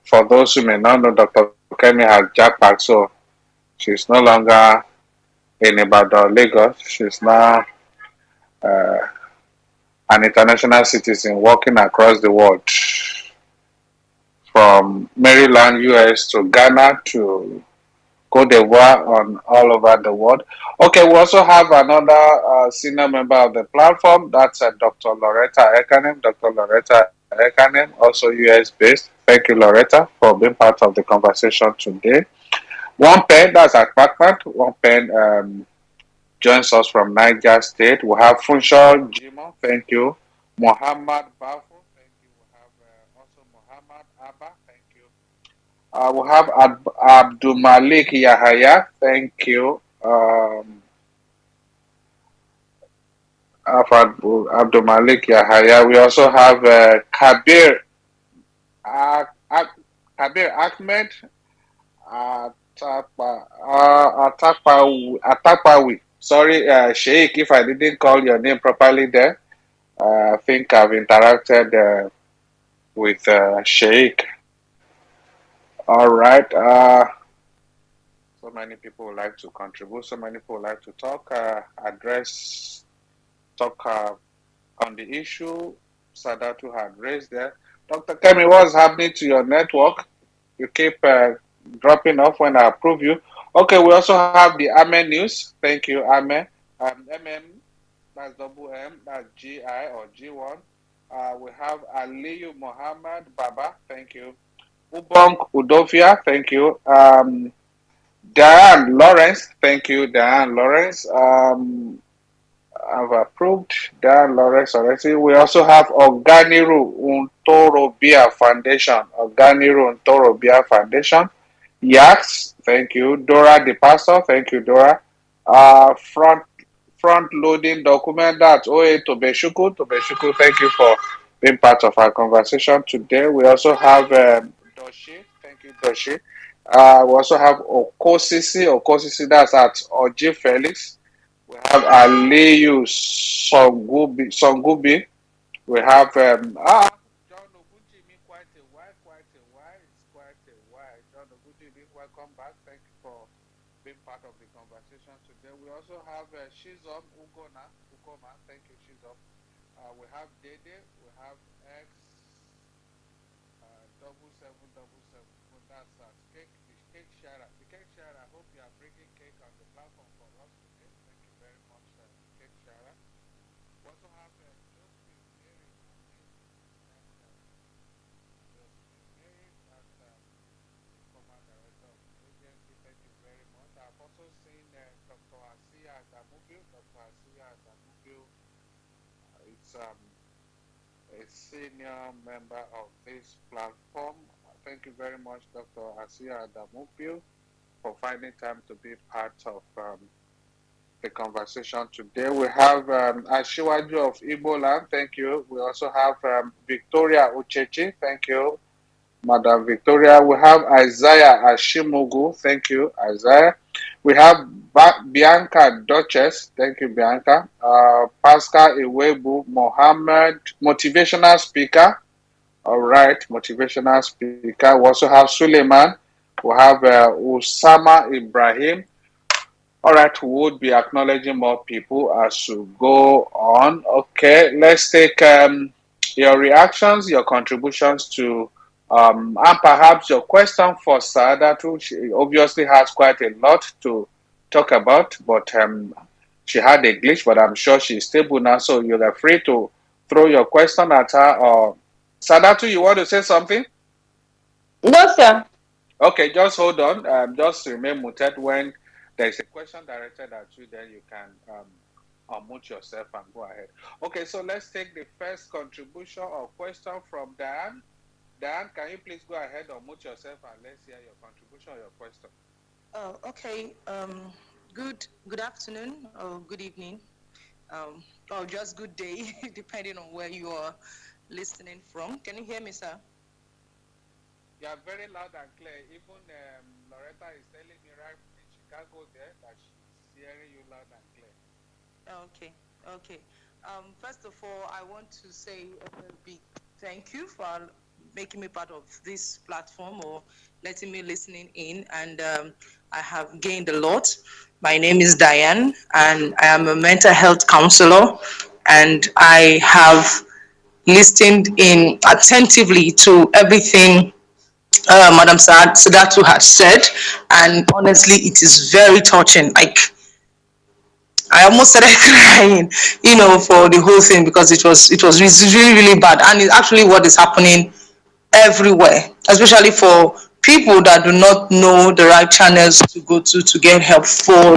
for those who may not know, Dr. Kemi has jackpot, so she's no longer in Ibadan, Lagos. She's now uh, an international citizen working across the world, from Maryland, US to Ghana to Cote d'Ivoire, on all over the world. Okay, we also have another senior member of the platform. That's Dr. Loretta Ekanem. Dr. Loretta Ekanem, also US based. Thank you, Loretta, for being part of the conversation today. One pen, that's at Parkland. One pen joins us from Niger State. We have Funchal Jimo. Thank you. Muhammad Bafo. Thank you. We have also Muhammad Abba. Thank you. We have Abdul Malik Yahaya. Thank you. Abdul Malik Yahaya. We also have Kabir Kabir Ahmed Atapawi. Sorry, Sheikh, if I didn't call your name properly there. I think I've interacted with Sheikh. All right. So many people would like to contribute. So many people would like to talk, talk on the issue Sadatu had raised there. Dr. Kemi, what's happening to your network? You keep dropping off when I approve you. Okay, we also have the Amen News. Thank you, Amen. MM, that's double M, that's GI or G1. We have Aliyu Muhammad Baba. Thank you. Ubong Udofia. Thank you. Diane Lawrence. Thank you, Diane Lawrence. I've approved Dan Lawrence already. We also have Organiru Untorobia Foundation. Organiru Untorobia Foundation. Yax, thank you. Dora the Pastor, thank you, Dora. Front loading document, that's OA Tobeshuku. Tobeshuku, thank you for being part of our conversation today. We also have Doshi, thank you, Doshi. We also have Okosisi. Okosisi, that's at Oji Felix. We have Aliyu Songubi. We have John Ogunjimi, quite a while. It's quite a the conversation today. We also have Shizom Ugoma. Thank you, Shizom. We have Dede. We have X 7777. That's cake. The cake sharer. The cake sharer. I hope you are bringing cake on the platform for us today. Thank you very much, cake sharer. We also have Josephine Mary. Josephine Mary. That's former director of the agency. Thank you very much. I've also seen Dr. Asiya Adamubil. Dr. Asiya Adamubil, it's a senior member of this platform. Thank you very much, Dr. Asiya Adamubil, for finding time to be part of the conversation today. We have Ashiwaju of Igbo Land. Thank you. We also have Victoria Uchechi. Thank you, Madam Victoria. We have Isaiah Ashimugu. Thank you, Isaiah. We have Bianca Duchess. Thank you, Bianca. Pascal Iwebu Mohammed, motivational speaker. All right, motivational speaker. We also have Suleiman. We have Usama Ibrahim. All right, we would be acknowledging more people as we go on. Okay, let's take your reactions, your contributions to, and perhaps your question for Saadatu. She obviously has quite a lot to talk about, but she had a glitch, but I'm sure she's stable now, so you're free to throw your question at her. Or Saadatu, you want to say something? No, sir. Okay, just hold on. Just remain muted. When there's a question directed at you, then you can unmute yourself and go ahead. Okay, so let's take the first contribution or question from Diane. Diane, can you please go ahead, unmute yourself, and let's hear your contribution or your question. Oh, okay. Good afternoon or good evening, or just good day, depending on where you are listening from. Can you hear me, sir? You are very loud and clear. Even Loretta is telling me right in Chicago there that she's hearing you loud and clear. Okay. First of all, I want to say a very big thank you for making me part of this platform or letting me listening in, and I have gained a lot. My name is Diane, and I am a mental health counselor, and I have listened in attentively to everything Madam Sadatu has said, and honestly, it is very touching. Like, I almost started crying, for the whole thing, because it was really, really bad, and it's actually what is happening everywhere, especially for people that do not know the right channels to go to get help for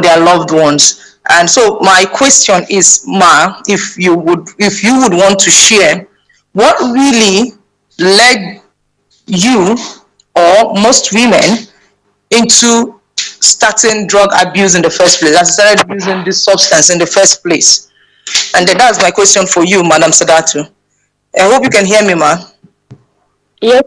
their loved ones. And so my question is, Ma, if you would want to share what really led you or most women into starting drug abuse in the first place, as started using this substance in the first place. And then that's my question for you, Madam Sadatu. I hope you can hear me, ma. Yes.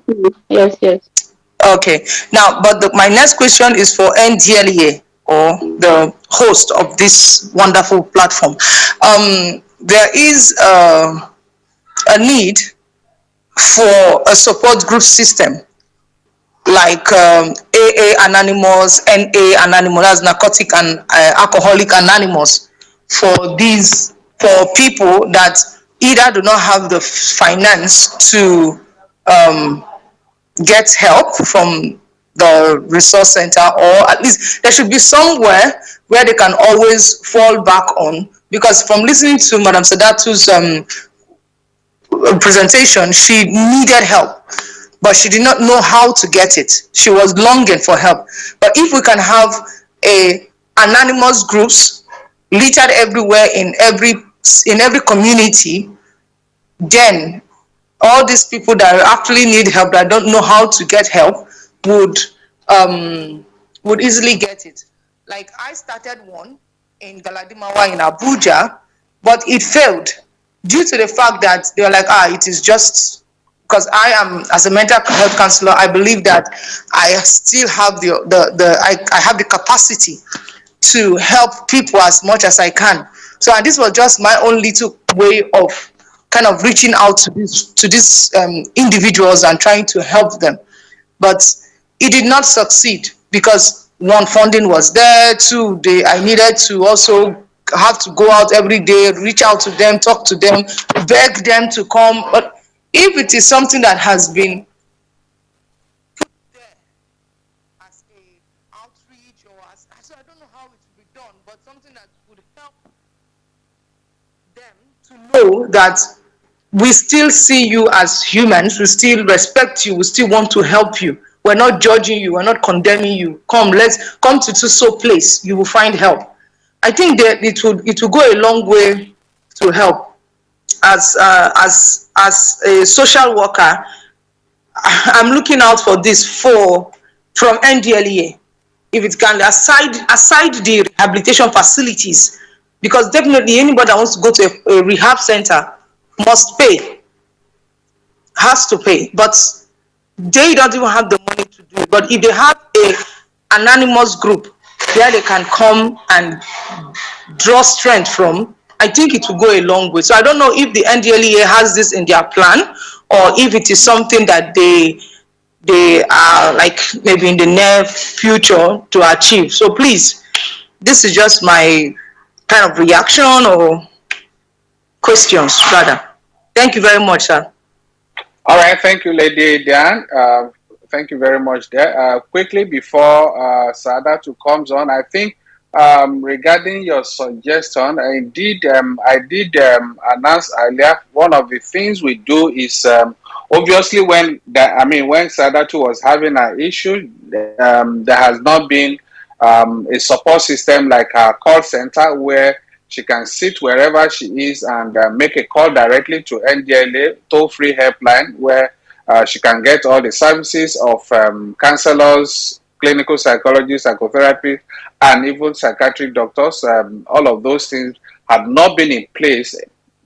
Okay. Now, but my next question is for NDLEA, or the host of this wonderful platform. There is a need for a support group system like AA Anonymous, NA Anonymous, that's Narcotic and Alcoholic Anonymous, for people that either do not have the finance to get help from the resource center, or at least there should be somewhere where they can always fall back on. Because from listening to Madam Sadatu's presentation, she needed help, but she did not know how to get it. She was longing for help. But if we can have anonymous groups littered everywhere in every community, then all these people that actually need help, that don't know how to get help, would easily get it. Like, I started one in Galadimawa in Abuja, but it failed due to the fact that they were like, it is just because I am, as a mental health counselor, I believe that I still have I have the capacity to help people as much as I can. So, and this was just my own little way of kind of reaching out to these individuals and trying to help them. But it did not succeed, because one, funding was there. Two, I needed to also have to go out every day, reach out to them, talk to them, beg them to come. But if it is something that has been put there as a outreach, or so I don't know how it will be done, but something that would help them to know that we still see you as humans, we still respect you, we still want to help you. We're not judging you, we're not condemning you. Let's come to so place, you will find help. I think that it will go a long way to help. As a social worker, I'm looking out for this from NDLEA. If it can, aside the rehabilitation facilities, because definitely anybody that wants to go to a rehab center must pay, has to pay, but they don't even have the money to do it. But if they have an anonymous group where they can come and draw strength from, I think it will go a long way. So I don't know if the NDLEA has this in their plan, or if it is something that they are like maybe in the near future to achieve. So please, this is just my kind of reaction or questions rather. Thank you very much, sir. All right, thank you, Lady Diane. Thank you very much there. Quickly, before Sadatu comes on, I think regarding your suggestion, indeed, I did announce earlier, one of the things we do is obviously when Sadatu was having an issue, there has not been a support system like our call center where she can sit wherever she is and make a call directly to NDLA toll-free helpline where she can get all the services of counselors, clinical psychologists, psychotherapists, and even psychiatric doctors. All of those things had not been in place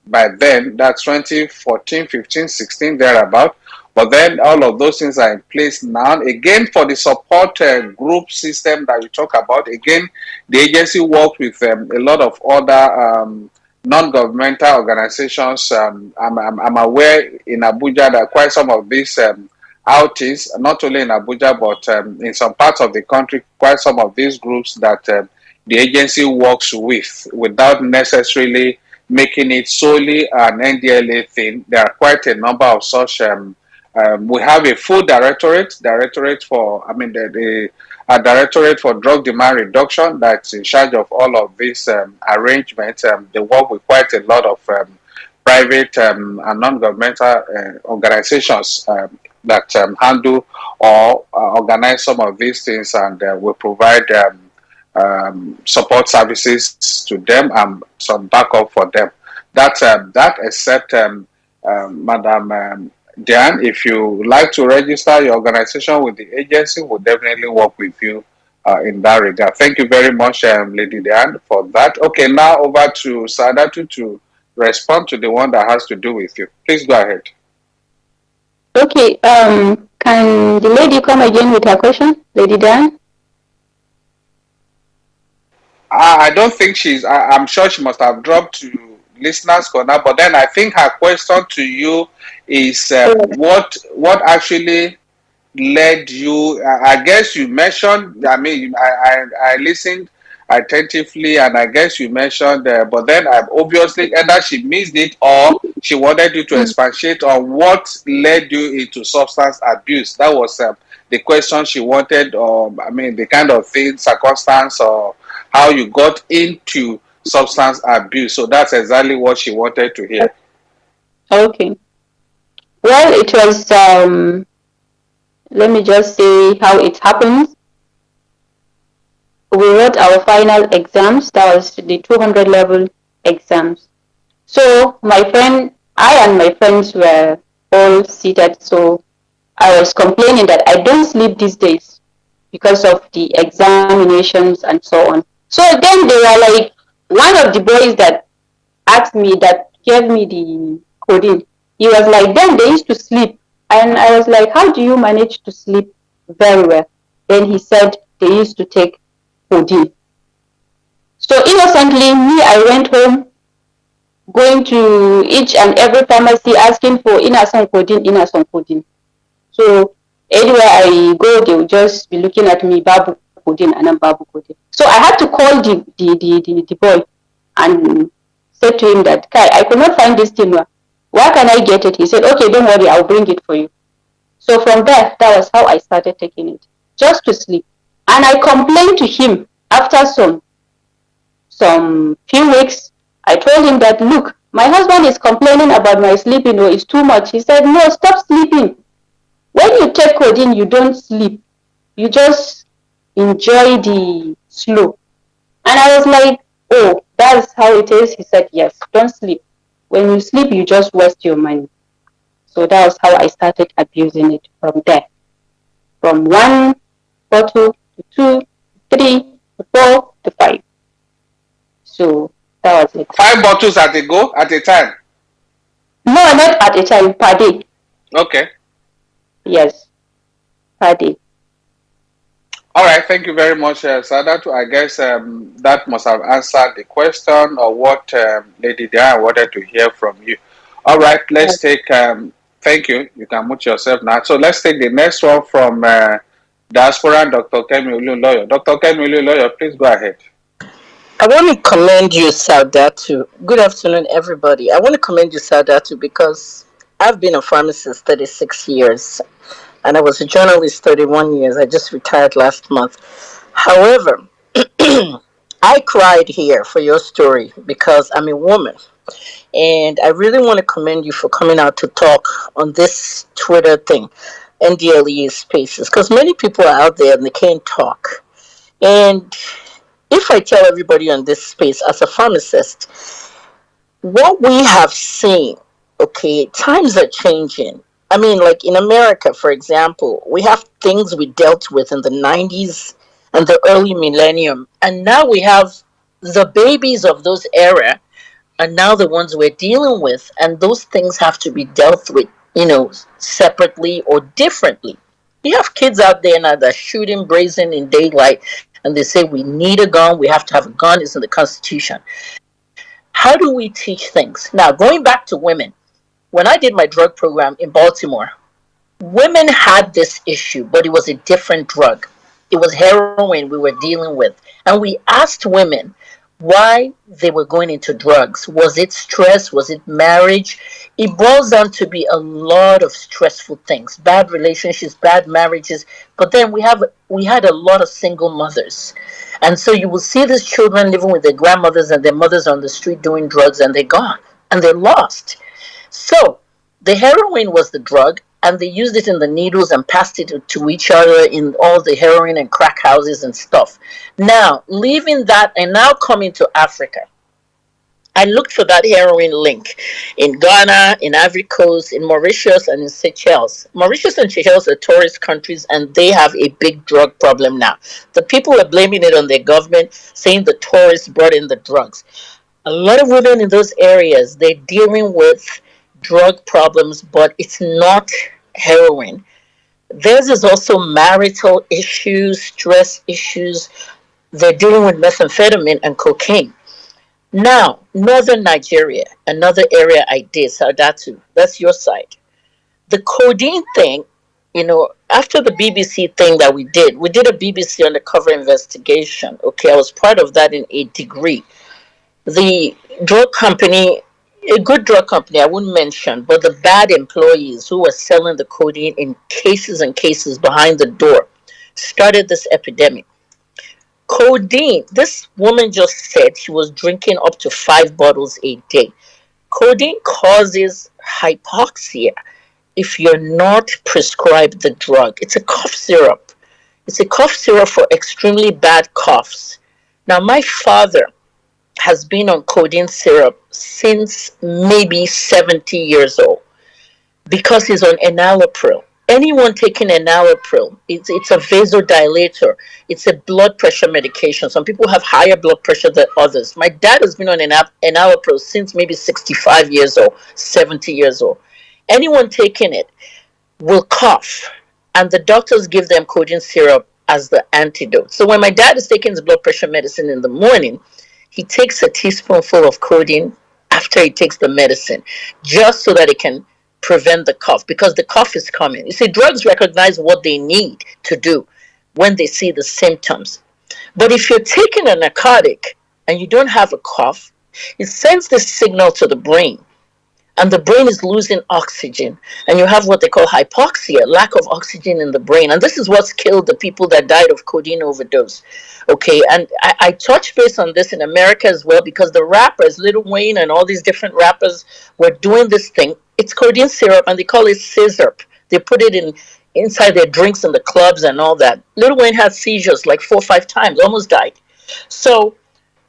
by then. That's 2014, 15, 16, thereabout. But then all of those things are in place now. Again, for the support group system that we talk about, again, the agency works with a lot of other non-governmental organizations. I'm aware in Abuja that quite some of these outings, not only in Abuja, but in some parts of the country, quite some of these groups that the agency works with without necessarily making it solely an NDLA thing. There are quite a number of such. We have a full directorate for, a directorate for drug demand reduction that's in charge of all of these arrangements. They work with quite a lot of private and non-governmental organizations that handle or organize some of these things, and we provide support services to them and some backup for them. That except Madam Dan, if you like to register your organization with the agency, we'll definitely work with you in that regard. Thank you very much, Lady Dan, for that. Okay, now over to Sadatu to respond to the one that has to do with you. Please go ahead. Okay, can the lady come again with her question, Lady Dan? I don't think I'm sure she must have dropped to listeners corner, but then I think her question to you is what actually led you. I guess you mentioned, I listened attentively, and I guess you mentioned, but then obviously either she missed it or she wanted you to expatiate on what led you into substance abuse. That was the question she wanted, or the kind of thing, circumstance, or how you got into substance abuse. So that's exactly what she wanted to hear. Okay. Well, it was, let me just say how it happened. We wrote our final exams. That was the 200 level exams. So I and my friends were all seated. So I was complaining that I don't sleep these days because of the examinations and so on. So then they were like, one of the boys that asked me, that gave me the codeine, he was like, then they used to sleep. And I was like, how do you manage to sleep very well? Then he said they used to take codeine. So innocently, I went home, going to each and every pharmacy asking for inason codeine. So anywhere I go, they will just be looking at me, Babu, codeine and babu codeine. So I had to call the boy and said to him that, Kai, I could not find this thing. Where can I get it? He said, okay, don't worry, I'll bring it for you. So from there, that was how I started taking it, just to sleep. And I complained to him after some few weeks. I told him that, look, my husband is complaining about my sleeping, or it's too much. He said, no, stop sleeping. When you take codeine, you don't sleep. You just enjoy the slow. And I was like, oh, that's how it is? He said, yes, don't sleep. When you sleep, you just waste your money. So that was how I started abusing it from there. From 1 bottle to 2, 3 to 4 to 5. So that was it. 5 bottles at a time? No, not at a time, per day. Okay. Yes, per day. All right, thank you very much, Sadatu. I guess that must have answered the question or what Lady Diane wanted to hear from you. All right, let's take, thank you. You can mute yourself now. So let's take the next one from Diaspora, Dr. Kemi Oluloyo. Dr. Kemi Oluloyo, please go ahead. I want to commend you, Sadatu. Good afternoon, everybody. I want to commend you, Sadatu, because I've been a pharmacist 36 years. And I was a journalist 31 years. I just retired last month. However, I cried here for your story because I'm a woman. And I really want to commend you for coming out to talk on this Twitter thing, NDLEA spaces, because many people are out there and they can't talk. And if I tell everybody on this space as a pharmacist, what we have seen, okay, times are changing. I mean, like in America, for example, we have things we dealt with in the 90s and the early millennium. And now we have the babies of those era are now the ones we're dealing with. And those things have to be dealt with, separately or differently. You have kids out there now that are shooting brazen in daylight. And they say, we need a gun. We have to have a gun. It's in the Constitution. How do we teach things? Now, going back to women. When I did my drug program in Baltimore, women had this issue, but it was a different drug. It was heroin we were dealing with. And we asked women why they were going into drugs. Was it stress? Was it marriage? It boils down to be a lot of stressful things, bad relationships, bad marriages. But then we had a lot of single mothers. And so you will see these children living with their grandmothers and their mothers on the street doing drugs, and they're gone and they're lost. So the heroin was the drug, and they used it in the needles and passed it to each other in all the heroin and crack houses and stuff. Now, leaving that and now coming to Africa, I looked for that heroin link in Ghana, in Ivory Coast, in Mauritius, and in Seychelles. Mauritius and Seychelles are tourist countries, and they have a big drug problem now. The people are blaming it on their government, saying the tourists brought in the drugs. A lot of women in those areas, they're dealing with drug problems, but it's not heroin. Theirs is also marital issues, stress issues. They're dealing with methamphetamine and cocaine. Now, northern Nigeria, another area I did, Saudatu, that's your side. The codeine thing, after the BBC thing that we did a BBC undercover investigation. Okay, I was part of that in a degree. The drug company, a good drug company, I wouldn't mention, but the bad employees who were selling the codeine in cases and cases behind the door started this epidemic. Codeine, this woman just said she was drinking up to 5 bottles a day. Codeine causes hypoxia if you're not prescribed the drug. It's a cough syrup. It's a cough syrup for extremely bad coughs. Now, my father has been on codeine syrup since maybe 70 years old because he's on enalapril. Anyone taking enalapril, it's a vasodilator. It's a blood pressure medication. Some people have higher blood pressure than others. My dad has been on enalapril since maybe 65 years old, 70 years old. Anyone taking it will cough, and the doctors give them codeine syrup as the antidote. So when my dad is taking his blood pressure medicine in the morning, he takes a teaspoonful of codeine after he takes the medicine, just so that it can prevent the cough, because the cough is coming. You see, drugs recognize what they need to do. when they see the symptoms. But if you're taking a narcotic and you don't have a cough, it sends this signal to the brain, and the brain is losing oxygen, and you have what they call hypoxia, lack of oxygen in the brain. And this is what's killed the people that died of codeine overdose. Okay, and I touch base on this in America as well, because the rappers, Lil Wayne and all these different rappers, were doing this thing. It's codeine syrup, and they call it scissor. They put it in inside their drinks in the clubs and all that. Lil Wayne had seizures like 4 or 5 times, almost died. So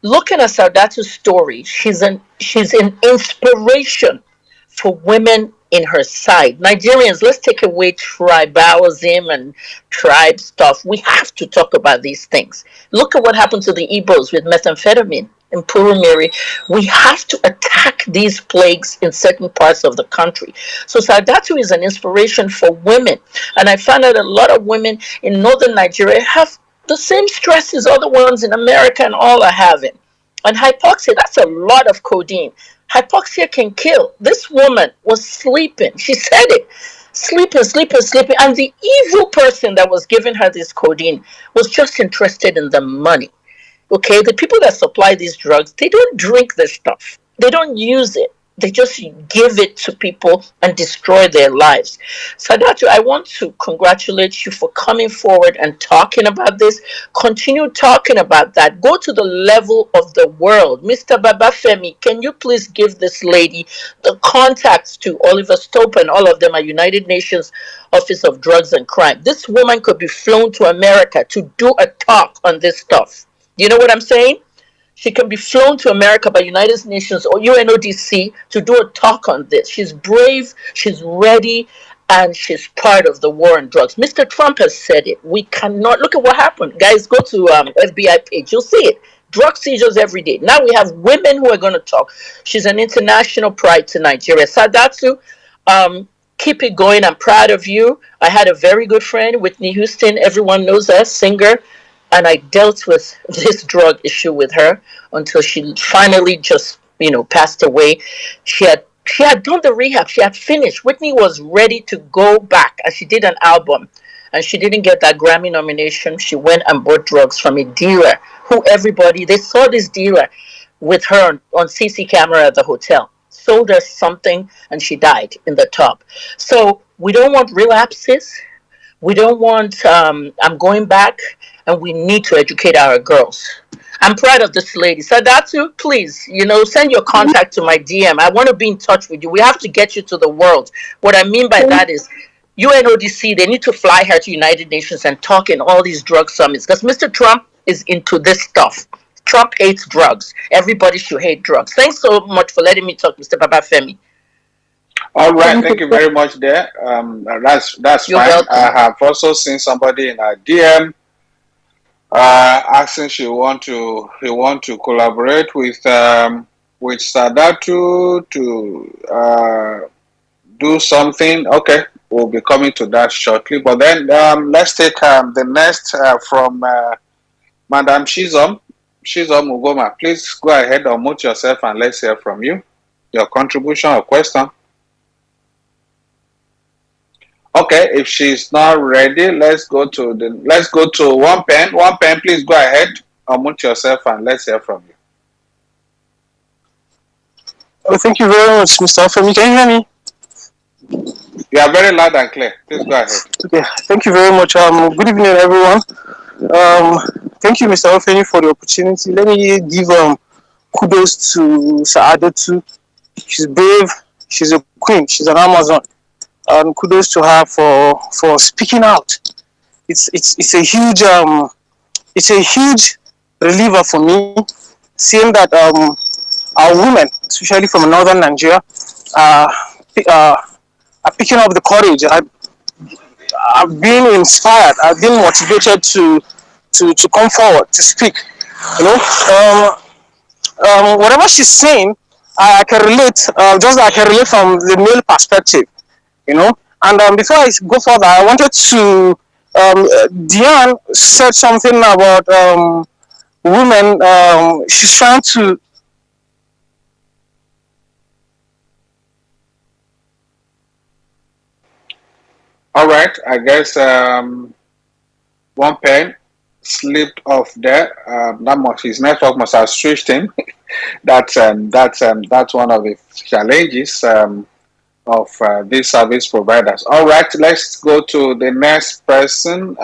looking at Saudatu's story, she's an inspiration for women in her side. Nigerians, let's take away tribalism and tribe stuff. We have to talk about these things. Look at what happened to the Igbos with methamphetamine in Purumiri. We have to attack these plagues in certain parts of the country. So Saudatu is an inspiration for women. And I found out a lot of women in northern Nigeria have the same stress as other ones in America and all are having. And hypoxia, that's a lot of codeine. Hypoxia can kill. This woman was sleeping. She said it. Sleeping, sleeping, sleeping. And the evil person that was giving her this codeine was just interested in the money. Okay, the people that supply these drugs, they don't drink this stuff. They don't use it. They just give it to people and destroy their lives. Sadatu, I want to congratulate you for coming forward and talking about this. Continue talking about that. Go to the level of the world. Mr. Babafemi, can you please give this lady the contacts to Oliver Stope and all of them at United Nations Office of Drugs and Crime? This woman could be flown to America to do a talk on this stuff. You know what I'm saying? She can be flown to America by United Nations or UNODC to do a talk on this. She's brave, she's ready, and she's part of the war on drugs. Mr. Trump has said it. We cannot look at what happened. Guys, go to FBI page. You'll see it. Drug seizures every day. Now we have women who are going to talk. She's an international pride to Nigeria. Sadatu, keep it going. I'm proud of you. I had a very good friend, Whitney Houston. Everyone knows her, singer. And I dealt with this drug issue with her until she finally just, passed away. She had done the rehab. She had finished. Whitney was ready to go back, and she did an album. And she didn't get that Grammy nomination. She went and bought drugs from a dealer who they saw this dealer with her on CC camera at the hotel. Sold her something, and she died in the tub. So we don't want relapses. We don't want, I'm going back, and we need to educate our girls. I'm proud of this lady. Sadatu, please, send your contact to my DM. I want to be in touch with you. We have to get you to the world. What I mean by that is UNODC, they need to fly her to United Nations and talk in all these drug summits, because Mr. Trump is into this stuff. Trump hates drugs. Everybody should hate drugs. Thanks so much for letting me talk, Mr. Babafemi. All right, thank you very much there. That's You're fine. welcome. I have also seen somebody in our DM asking he want to collaborate with Sadatu to do something. Okay, we'll be coming to that shortly. But then let's take the next from Madam Shizom. Shizom Ugoma, please go ahead, unmute yourself, and let's hear from you. Your contribution or question. Okay, if she's not ready, let's go to one pen. One pen, please go ahead, unmute yourself, and let's hear from you. Oh, thank you very much, Mr. Afemi. Can you hear me? You are very loud and clear. Please go ahead. Okay, thank you very much. Good evening, everyone. Thank you, Mr. Afemi, for the opportunity. Let me give kudos to Saadatu. She's brave. She's a queen. She's an Amazon. Kudos to her for speaking out. It's a huge reliever for me, seeing that our women, especially from northern Nigeria, are picking up the courage. I've been inspired. I've been motivated to come forward to speak. Whatever she's saying, I can relate. Just like I can relate from the male perspective. And before I go further, I wanted to Diane said something about women. She's trying to All right, I guess one pen slipped off there. His network must have switched him. That's one of the challenges of these service providers. All right, let's go to the next person.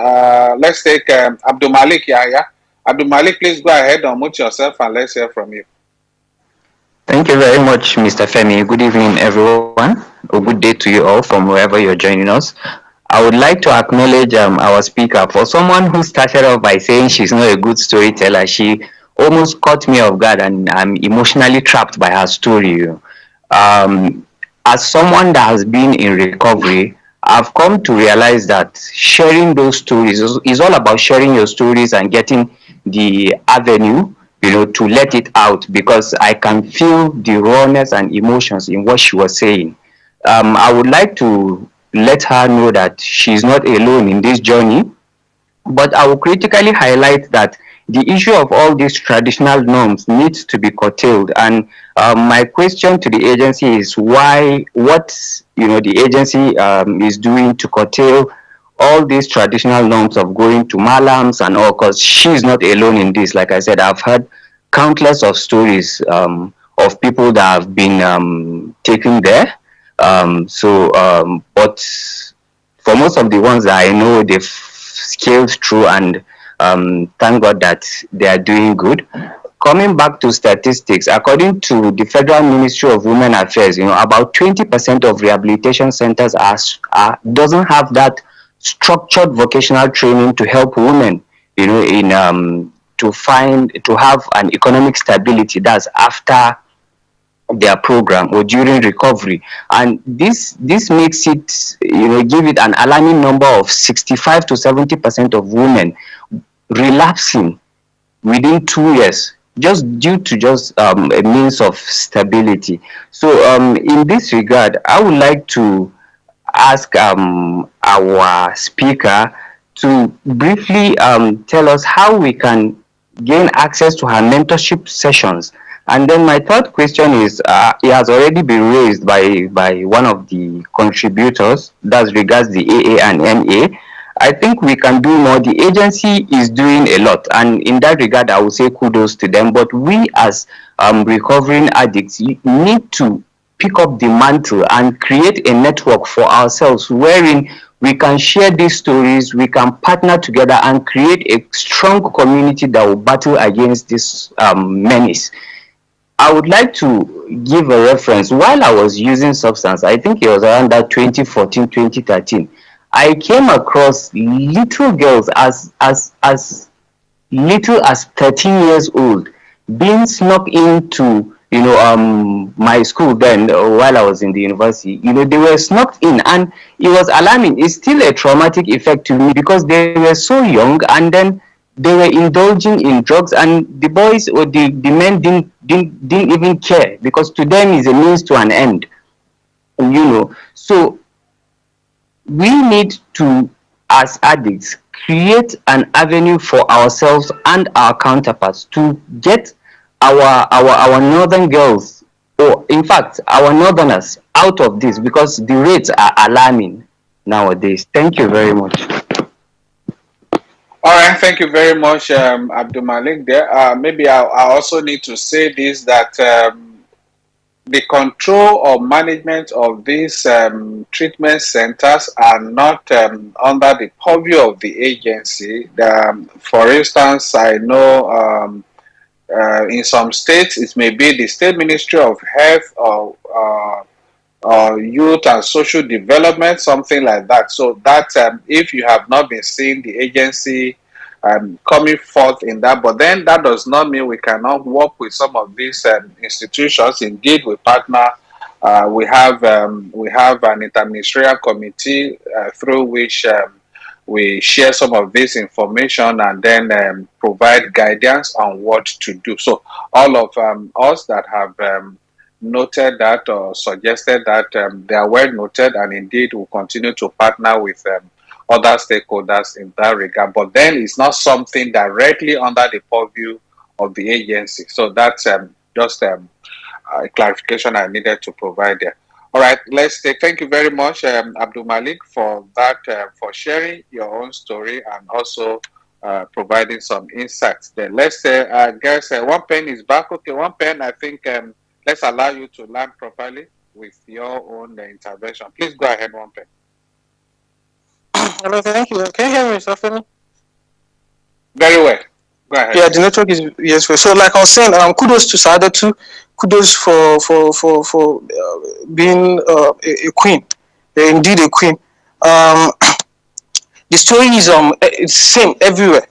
Let's take Abdul Malik Yahya. Abdul Malik, please go ahead, unmute yourself, and let's hear from you. Thank you very much, Mr. Femi. Good evening, everyone, or good day to you all from wherever you're joining us. I would like to acknowledge our speaker. For someone who started off by saying she's not a good storyteller, she almost caught me off guard, and I'm emotionally trapped by her story. Um, as someone that has been in recovery, I've come to realize that sharing those stories is all about sharing your stories and getting the avenue, to let it out, because I can feel the rawness and emotions in what she was saying. I would like to let her know that she's not alone in this journey, but I will critically highlight that the issue of all these traditional norms needs to be curtailed. And my question to the agency is what the agency is doing to curtail all these traditional norms of going to malams and all, because she's not alone in this. Like I said, I've heard countless of stories of people that have been taken there. But for most of the ones that I know, they've scaled through, and thank God that they are doing good. Coming back to statistics, according to the Federal Ministry of Women Affairs, about 20% of rehabilitation centers doesn't have that structured vocational training to help women, in to have an economic stability. That's after their program or during recovery, and this makes it, give it an alarming number of 65 to 70% of women relapsing within 2 years, just due to just a means of stability. So in this regard, I would like to ask our speaker to briefly tell us how we can gain access to her mentorship sessions. And then my third question is, it has already been raised by one of the contributors, that regards the AA and MA. I think we can do more. The agency is doing a lot, and in that regard, I would say kudos to them. But we, as recovering addicts, need to pick up the mantle and create a network for ourselves, wherein we can share these stories, we can partner together and create a strong community that will battle against this menace. I would like to give a reference. While I was using substance, I think it was around that 2014, 2013, I came across little girls as little as 13 years old being snuck into my school then, while I was in the university. They were snuck in, and it was alarming. It's still a traumatic effect to me, because they were so young, and then they were indulging in drugs, and the boys or the men didn't even care, because to them is a means to an end. So we need to, as addicts, create an avenue for ourselves and our counterparts to get our northern girls, or in fact our northerners, out of this, because the rates are alarming nowadays. Thank you very much. All right, thank you very much, Abdul Malik. There, maybe I also need to say this, that the control or management of these treatment centers are not under the purview of the agency. For instance, I know in some states it may be the State Ministry of Health or Youth and Social Development, something like that. So that if you have not been seeing the agency coming forth in that, but then that does not mean we cannot work with some of these institutions. Indeed, we partner. We have an interministerial committee through which we share some of this information and then provide guidance on what to do. So all of us that have noted that or suggested that, they are well noted, and indeed will continue to partner with other stakeholders in that regard. But then it's not something directly under the purview of the agency. So that's just a clarification I needed to provide there. All right, let's take. Thank you very much, Abdul Malik, for that, for sharing your own story and also providing some insights there. Let's say, I guess one pen is back. Okay, one pen. I think let's allow you to land properly with your own intervention. Please go ahead, one pen. Hello, thank you. Can you hear me, Safemi? Very well. Go ahead. Yeah, the network is yes. So, like I was saying, kudos to Sada too. Kudos for being a queen, indeed a queen. The story is it's same everywhere.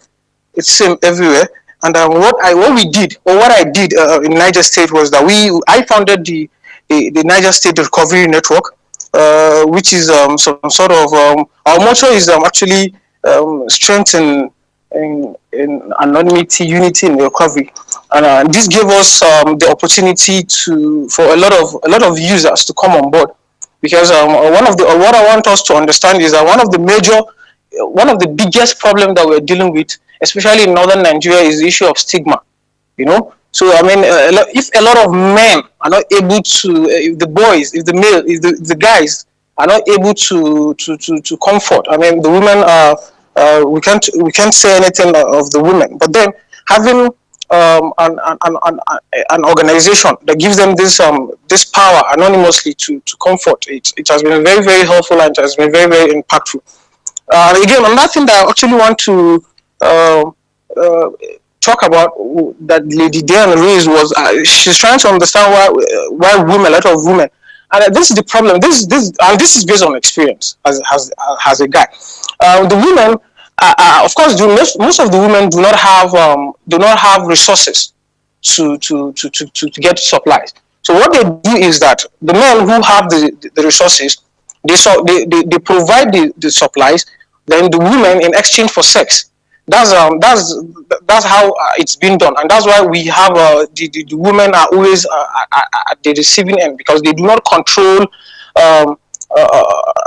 It's same everywhere. And what we did, or what I did in Niger State was that I founded the Niger State Recovery Network, which is some sort of our motto is actually strength in anonymity, unity in recovery, and this gave us the opportunity for a lot of users to come on board, because what I want us to understand is that one of the biggest problems that we're dealing with, especially in northern Nigeria, is the issue of stigma. So I mean, if a lot of men are not able to, if the boys, if the male, if the guys are not able to comfort, I mean, the women are. We can't say anything of the women, but then having an organization that gives them this power anonymously to comfort, it has been very, very helpful, and it has been very, very impactful. Again, another thing that I actually want to talk about that Lady Diane raised was she's trying to understand why a lot of women, and this is the problem. This is based on experience as a guy. The women, of course, most of the women do not have resources to get supplies. So what they do is that the men who have the resources, they provide the supplies. Then the women, in exchange for sex, that's how it's been done, and that's why we have the women are always at the receiving end, because they do not control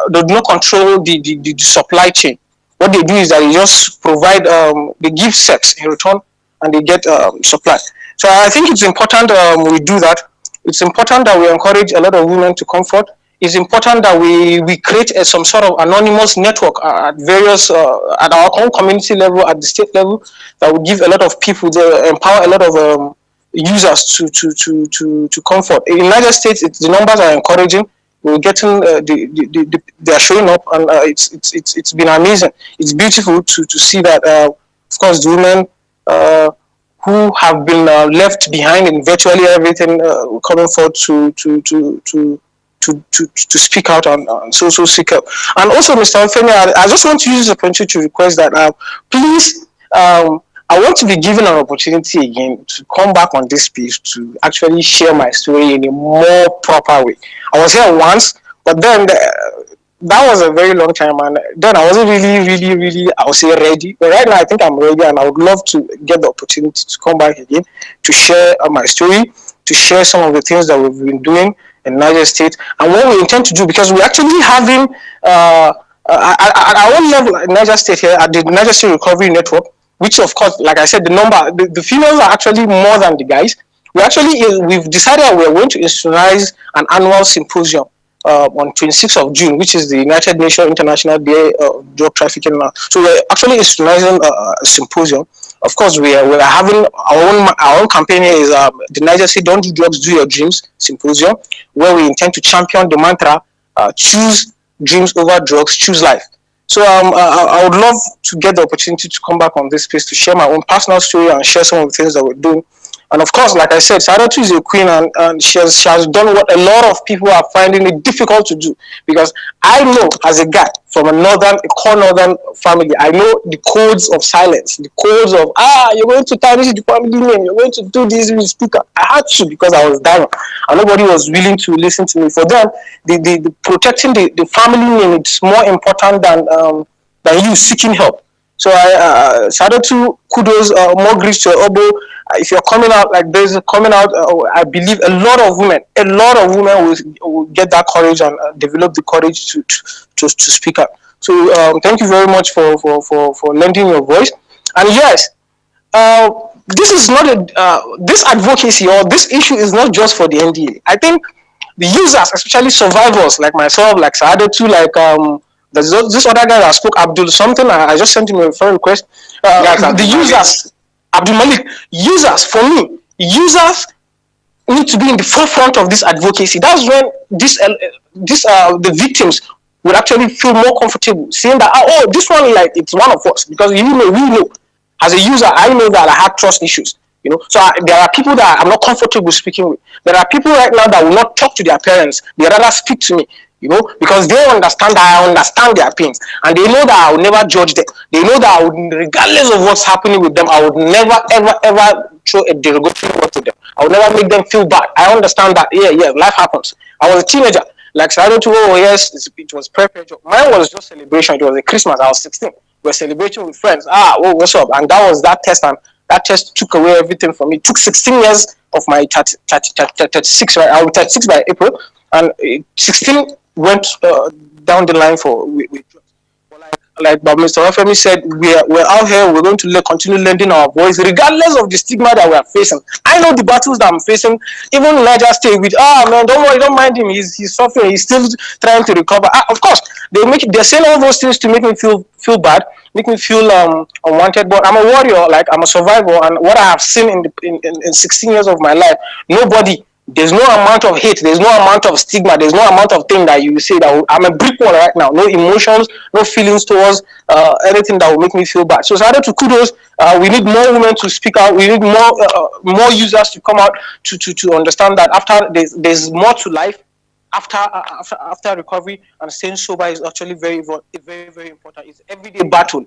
the supply chain. What they do is that they just provide, they give sex in return, and they get supply. So I think it's important we do that. It's important that we encourage a lot of women to comfort. It's important that we create some sort of anonymous network at various, at our own community level, at the state level, that will give a lot of people, empower a lot of users to comfort. In United States, the numbers are encouraging. We're getting, they are showing up, and it's been amazing. It's beautiful to see that, of course, the women who have been left behind in virtually everything coming forward to speak out and so seek help. And also, Mr. Ofemi, I just want to use this opportunity to request that please, I want to be given an opportunity again to come back on this page to actually share my story in a more proper way. I was here once, but then that was a very long time, and then I wasn't really, I would say, ready. But right now, I think I'm ready, and I would love to get the opportunity to come back again to share my story, to share some of the things that we've been doing in Niger State, and what we intend to do, because we're actually having at our own level in Niger State here at the Niger State Recovery Network, which, of course, like I said, the females are actually more than the guys. We've decided we're going to institutionalize an annual symposium on 26th of June, which is the United Nations International Day of Drug Trafficking. So we're actually institutionalizing a symposium. Of course, we're having our own campaign here is the Niger State Don't Do Drugs, Do Your Dreams Symposium, where we intend to champion the mantra, choose dreams over drugs, choose life. So I would love to get the opportunity to come back on this space to share my own personal story and share some of the things that we're doing. And of course, like I said, Sadatu is a queen, and she has done what a lot of people are finding it difficult to do. Because I know, as a guy from a core northern family, I know the codes of silence, the codes of, you're going to tarnish the family name, you're going to do this with the speaker. I had to, because I was dying, and nobody was willing to listen to me. For them, the protecting the family name is more important than you seeking help. So Sadatu, kudos, more grease to your elbow. If you're coming out like this, I believe a lot of women will get that courage and develop the courage to speak up. So thank you very much for lending your voice. And yes, this is not this advocacy or this issue is not just for the NDA. I think the users, especially survivors like myself, like Saado too, like there's this other guy that spoke, Abdul something. I just sent him a friend request. Yes, The users, Abdul Malik, users for me, users need to be in the forefront of this advocacy. That's when the victims will actually feel more comfortable saying that this one, like, it's one of us, because we know as a user, I know that I have trust issues. So there are people that I'm not comfortable speaking with. There are people right now that will not talk to their parents. They rather speak to me, because they understand that I understand their pains, and they know that I will never judge them. They know that regardless of what's happening with them, I would never, ever, ever throw a derogatory word to them. I would never make them feel bad. I understand that, life happens. I was a teenager. Like, so I don't know, yes, it was prepare job. Mine was just celebration. It was a Christmas. I was 16. We were celebrating with friends. What's up? And that was that test, and that test took away everything from me. It took 16 years of my 36, right? I was 36 by April, and 16 went down the line with like but Mr. Wafemi said, we're out here, we're going to continue lending our voice regardless of the stigma that we are facing. I know the battles that I'm facing. Even Niger State with, man, don't worry, don't mind him, he's suffering, he's still trying to recover. Of course, they're saying all those things to make me feel bad, make me feel unwanted, but I'm a warrior, like I'm a survivor, and what I have seen in 16 years of my life, there's no amount of hate, there's no amount of stigma, there's no amount of thing that you say that I'm a brick wall right now. No emotions, no feelings towards anything that will make me feel bad. So shout to kudos. We need more women to speak out. We need more users to come out to understand that after there's more to life after recovery, and staying sober is actually very, very, very important. It's everyday battle.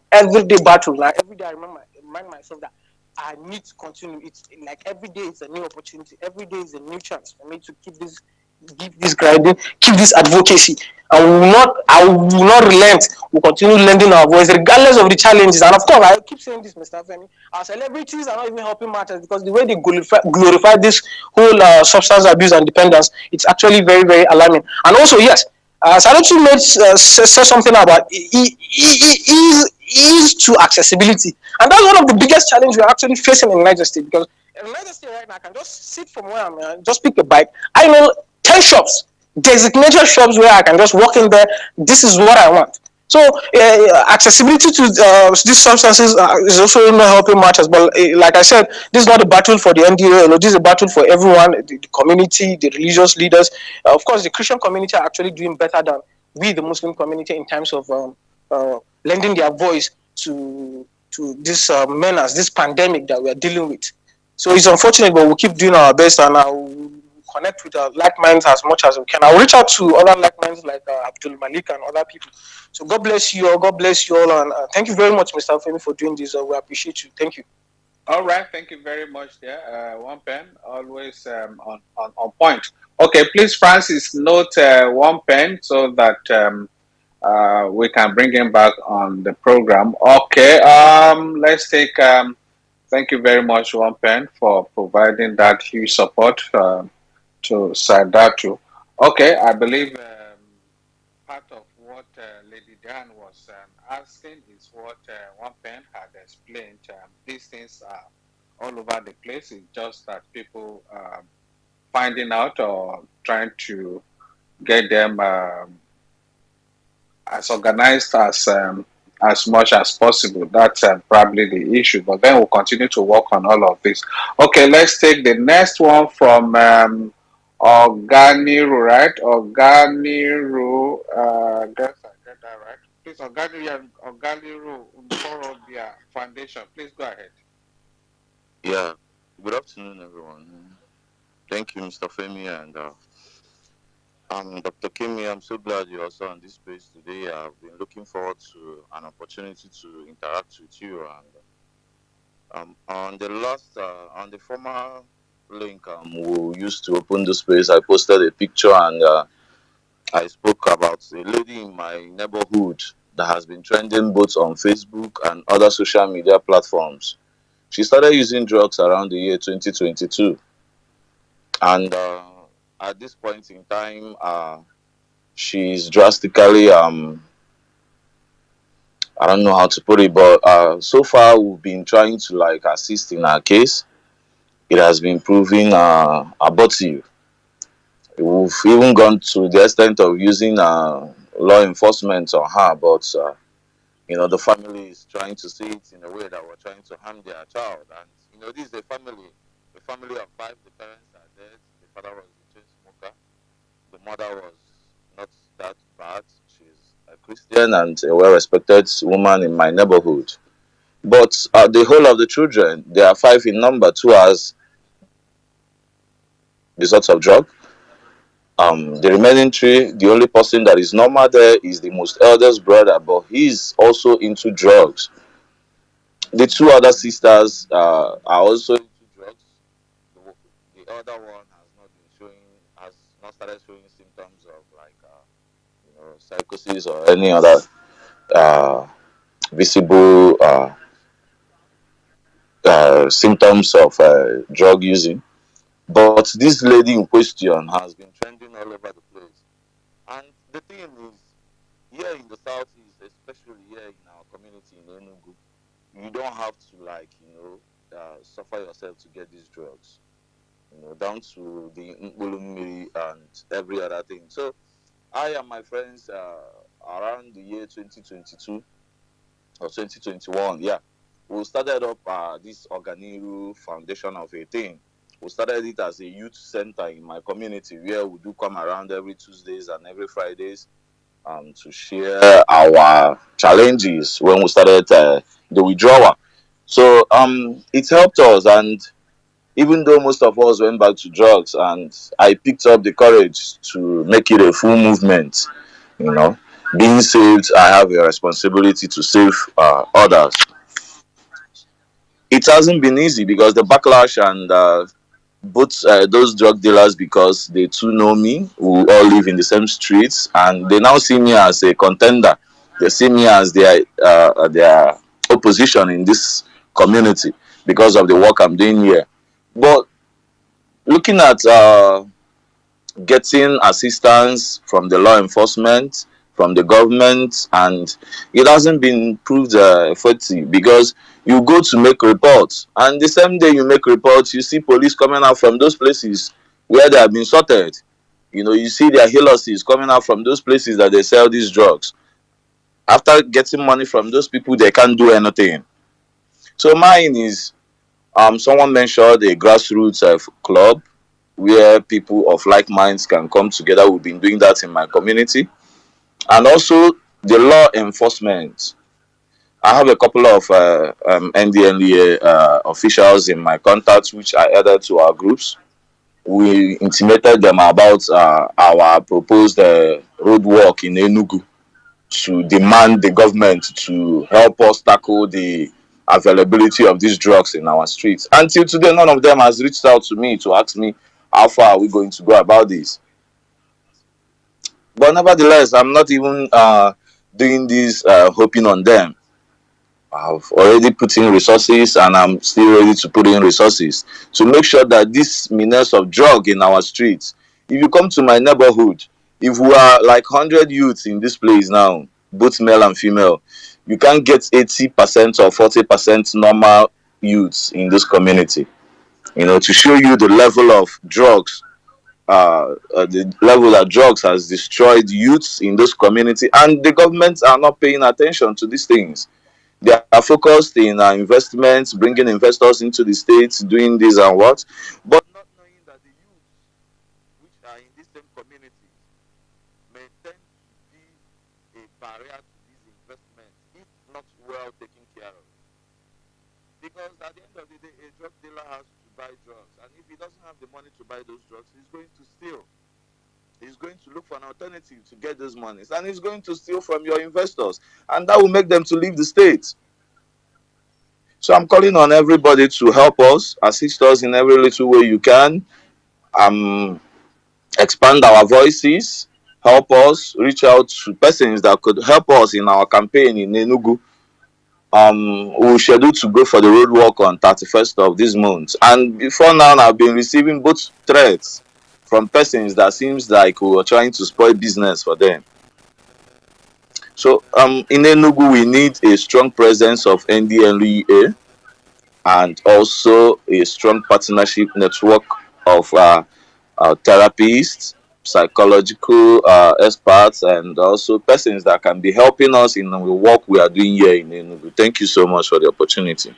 Like every day I remind myself that I need to continue. It's like every day is a new opportunity. Every day is a new chance for me to keep this grinding, keep this advocacy. I will not relent. We'll continue lending our voice regardless of the challenges. And of course, I keep saying this, Mr. Femi, our celebrities are not even helping matters, because the way they glorify this whole substance abuse and dependence, it's actually very, very alarming. And also, yes, Salutu said something about ease to accessibility, and that's one of the biggest challenges we're actually facing in Niger State, because in Niger State right now, I can just sit from where I'm at, just pick a bike. I know 10 shops, designated shops, where I can just walk in there. This is what I want. So accessibility to these substances is also not helping matters. But like I said, this is not a battle for the NDA. This is a battle for everyone, the community, the religious leaders. Of course, the Christian community are actually doing better than we, the Muslim community, in terms of lending their voice to this menace, this pandemic that we are dealing with. So it's unfortunate, but we'll keep doing our best, and I'll connect with like minds as much as we can. I'll reach out to other like minds like Abdul Malik and other people. So God bless you all. God bless you all, and thank you very much, Mr. Femi, for doing this. We appreciate you. Thank you. All right, thank you very much there. One pen, always on point. Okay, please, Francis, note one pen so that we can bring him back on the program. Okay, let's take. Thank you very much, One Pen, for providing that huge support to Sadatu. Okay, I believe part of what Lady Dan was asking is what One Pen had explained. These things are all over the place. It's just that people finding out or trying to get them as organized as much as possible. That's probably the issue. But then we'll continue to work on all of this. Okay, let's take the next one from Organiru, right? Organiru, guess I get that right. Please, Organiru Mporobia Foundation. Please go ahead. Yeah. Good afternoon, everyone. Thank you, Mr. Femi, and Dr. Kimi. I'm so glad you're also on this space today. I've been looking forward to an opportunity to interact with you. And on the former link we used to open the space, I posted a picture, and I spoke about a lady in my neighborhood that has been trending both on Facebook and other social media platforms. She started using drugs around the year 2022, and at this point in time, she's drastically, I don't know how to put it, but so far we've been trying to assist in her case. It has been proving abortive. We've even gone to the extent of using law enforcement on her, but the family is trying to see it in a way that we're trying to harm their child. And this is a family of five. The parents are dead. The father was a chain smoker. The mother was not that bad. She's a Christian and a well-respected woman in my neighborhood. But the whole of the children, there are five in number, two has the sorts of drug. The remaining three, the only person that is normal there is the most eldest brother, but he's also into drugs. The two other sisters are also into drugs. The other one has not started showing symptoms of like psychosis or any other uh, visible symptoms of drug using. But this lady in question has been trending all over the place. And the thing is, here in the southeast, especially here in our community in Enugu, you don't have to suffer yourself to get these drugs. Down to the Mbulumiri and every other thing. So I and my friends around the year 2022 or 2021, yeah, we started up this Organiru Foundation of a thing. We started it as a youth center in my community where we do come around every Tuesdays and every Fridays to share our challenges when we started the withdrawal. So it helped us, and even though most of us went back to drugs, and I picked up the courage to make it a full movement, being saved, I have a responsibility to save others. It hasn't been easy because the backlash and both those drug dealers, because they too know me, we all live in the same streets, and they now see me as a contender. They see me as their opposition in this community because of the work I'm doing here. But looking at getting assistance from the law enforcement, from the government, and it hasn't been proved effective because you go to make reports, and the same day you make reports, you see police coming out from those places where they have been sorted. You see their healers coming out from those places that they sell these drugs. After getting money from those people, they can't do anything. So mine is, someone mentioned a grassroots club where people of like minds can come together. We've been doing that in my community. And also the law enforcement. I have a couple of NDLEA officials in my contacts, which I added to our groups. We intimated them about our proposed road walk in Enugu to demand the government to help us tackle the availability of these drugs in our streets. Until today, none of them has reached out to me to ask me how far are we going to go about this. But nevertheless, I'm not even doing this hoping on them. I've already put in resources, and I'm still ready to put in resources to make sure that this menace of drug in our streets, if you come to my neighborhood, if we are like 100 youths in this place now, both male and female, you can't get 80% or 40% normal youths in this community. To show you the level of drugs, the level that drugs has destroyed youths in this community, and the governments are not paying attention to these things. They are focused in investments, bringing investors into the states, doing this and what, but not knowing that the youth which are in this same community may tend to be a barrier to these investments if not well taken care of. Because at the end of the day, a drug dealer has to buy drugs, and if he doesn't have the money to buy those drugs, he's going to steal. He's going to look for an alternative to get those monies, and he's going to steal from your investors, and that will make them to leave the state. So I'm calling on everybody to help us, assist us in every little way you can, expand our voices, help us reach out to persons that could help us in our campaign in Enugu. We're scheduled to go for the road walk on 31st of this month, and before now I've been receiving both threats from persons that seems like we were trying to spoil business for them. So in Enugu we need a strong presence of NDLEA and also a strong partnership network of therapists psychological experts and also persons that can be helping us in the work we are doing here in Enugu. Thank you so much for the opportunity.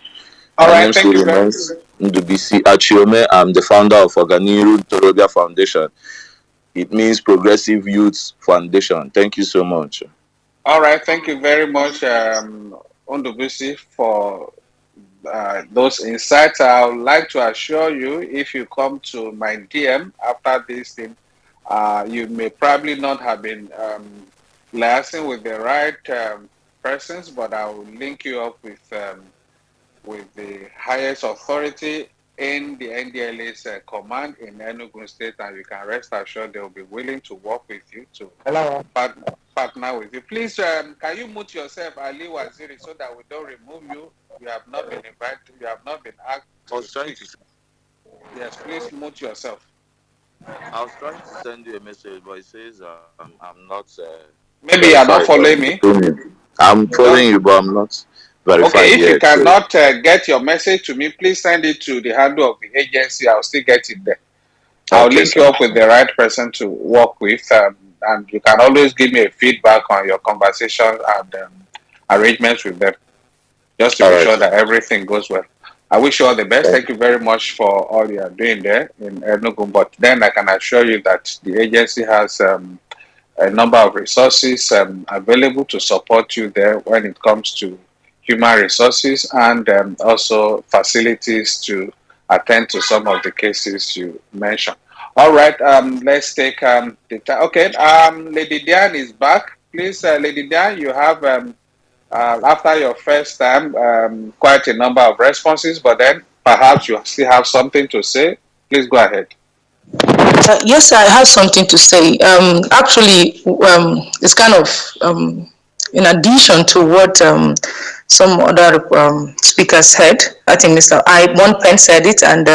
All My right, name thank still you very remains Ndubisi Achiome. I'm the founder of Oganiru Torobia Foundation. It means Progressive Youth Foundation. Thank you so much. All right, thank you very much, Ondubusi, for those insights. I would like to assure you, if you come to my DM after this thing, you may probably not have been liaising with the right persons, but I will link you up with the highest authority in the NDLA's command in Enugu State, and you can rest assured they will be willing to work with you to partner with you. Please, can you mute yourself, Ali Waziri, so that we don't remove you? You have not been invited. You have not been asked to speak. Yes, please mute yourself. I was trying to send you a message, but it says I'm not. Maybe you are not following me. I'm following you, but I'm not verified Okay, if yet. you cannot get your message to me, please send it to the handle of the agency. I'll still get it there. I'll link you up with the right person to work with, and you can always give me a feedback on your conversation and arrangements with them, just to be sure that everything goes well. I wish you all the best. Thank you very much for all you are doing there in Enugu. But then I can assure you that the agency has a number of resources available to support you there when it comes to human resources and also facilities to attend to some of the cases you mentioned. All right, let's take the time. Okay, Lady Diane is back. Please, Lady Diane, you have, after your first time, quite a number of responses, but then perhaps you still have something to say. Please go ahead. Yes, I have something to say. Actually, it's kind of in addition to what some other speakers said. I think Mr. One Pen said it, and